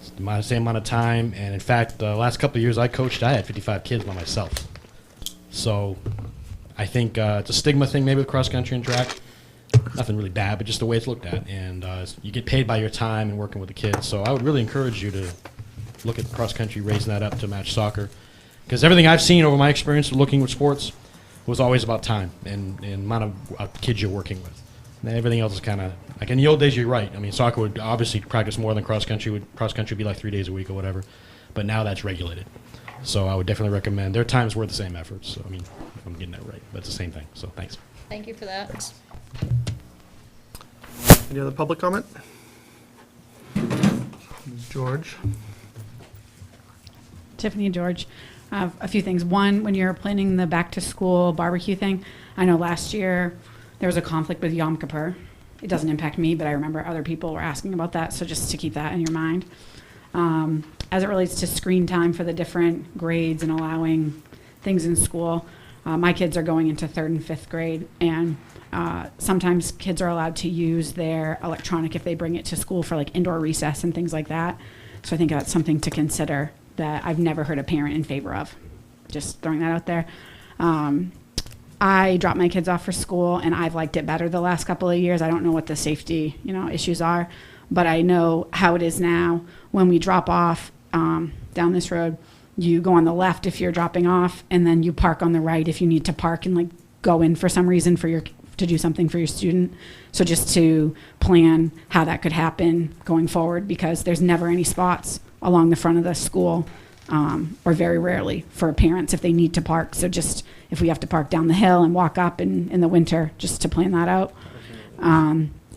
It's the same amount of time, and in fact, the last couple of years I coached, I had 55 kids by myself. So I think it's a stigma thing maybe with cross country and track. Nothing really bad, but just the way it's looked at. And you get paid by your time and working with the kids. So I would really encourage you to look at cross country, raising that up to match soccer. Because everything I've seen over my experience looking with sports was always about time and amount of kids you're working with. And everything else is kind of, like in the old days, you're right. I mean, soccer would obviously practice more than cross country. Cross country would be like 3 days a week or whatever. But now that's regulated. So I would definitely recommend. Their time's worth the same effort. So, I mean, if I'm getting that right. But it's the same thing. So thanks. Thank you for that. Thanks. Any other public comment? George? Tiffany and George. A few things. One, when you're planning the back-to-school barbecue thing, I know last year there was a conflict with Yom Kippur. It doesn't impact me, but I remember other people were asking about that, so just to keep that in your mind. As it relates to screen time for the different grades and allowing things in school, my kids are going into 3rd and 5th grade, and sometimes kids are allowed to use their electronic if they bring it to school for like indoor recess and things like that. So I think that's something to consider that I've never heard a parent in favor of. Just throwing that out there. I drop my kids off for school, and I've liked it better the last couple of years. I don't know what the safety, issues are, but I know how it is now. When we drop off down this road, you go on the left if you're dropping off, and then you park on the right if you need to park and like go in for some reason to do something for your student. So just to plan how that could happen going forward, because there's never any spots along the front of the school, or very rarely for parents if they need to park. So just if we have to park down the hill and walk up in the winter, just to plan that out.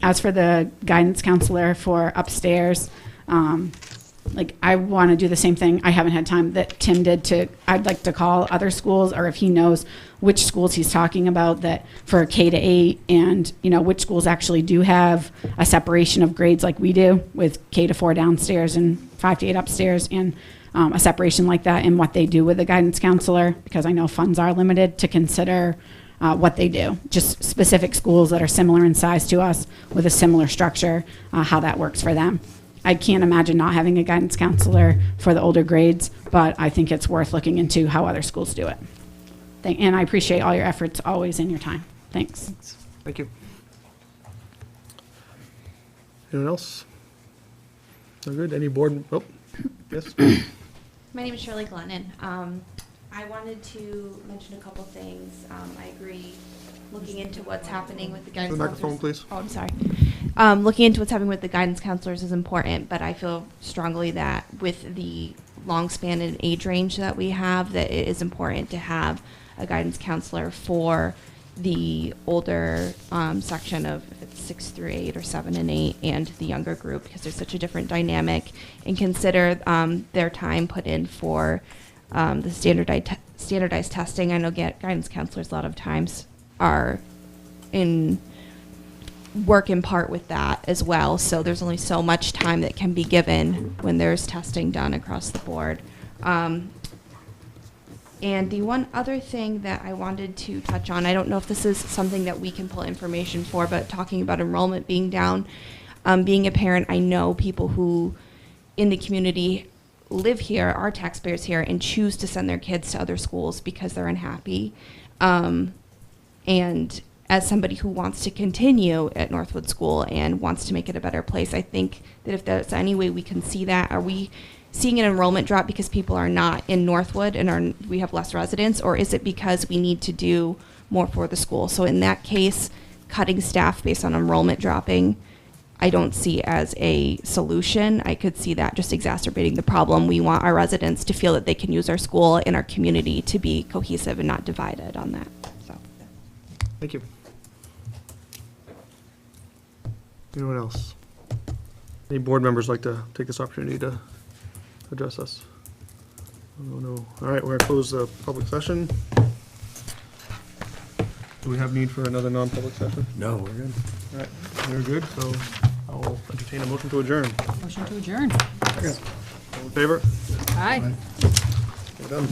As for the guidance counselor for upstairs, I want to do the same thing. I haven't had time that Tim did I'd like to call other schools, or if he knows which schools he's talking about that for K-8, and which schools actually do have a separation of grades like we do with K-4 downstairs and 5-8 upstairs, and a separation like that, and what they do with the guidance counselor, because I know funds are limited, to consider what they do. Just specific schools that are similar in size to us with a similar structure, how that works for them. I can't imagine not having a guidance counselor for the older grades, but I think it's worth looking into how other schools do it. And I appreciate all your efforts always and your time. Thanks. Thank you. Anyone else? No good? Any board? Oh, yes. My name is Shirley Glennon. I wanted to mention a couple things. I agree, looking into what's happening with the guidance The microphone, counselors. please. Oh, I'm sorry. Looking into what's happening with the guidance counselors is important, but I feel strongly that with the long span and age range that we have, that it is important to have a guidance counselor for the older section of, if it's 6 through 8 or 7 and 8, and the younger group, because there's such a different dynamic, and consider their time put in for the standardized testing. I know guidance counselors a lot of times are work in part with that as well, so there's only so much time that can be given when there's testing done across the board. And the one other thing that I wanted to touch on, I don't know if this is something that we can pull information for, but talking about enrollment being down, being a parent, I know people who in the community live here, are taxpayers here, and choose to send their kids to other schools because they're unhappy. And as somebody who wants to continue at Northwood School and wants to make it a better place, I think that if there's any way we can see that, are we seeing an enrollment drop because people are not in Northwood and we have less residents, or is it because we need to do more for the school? So in that case, cutting staff based on enrollment dropping, I don't see as a solution. I could see that just exacerbating the problem. We want our residents to feel that they can use our school and our community to be cohesive and not divided on that. So. Thank you. Anyone else? Any board members like to take this opportunity to address us? No. All right, we're gonna close the public session. Do we have need for another non-public session? No, we're good. All right, we're good, so I'll entertain a motion to adjourn. Motion to adjourn. Second. All in favor? Aye. We're done.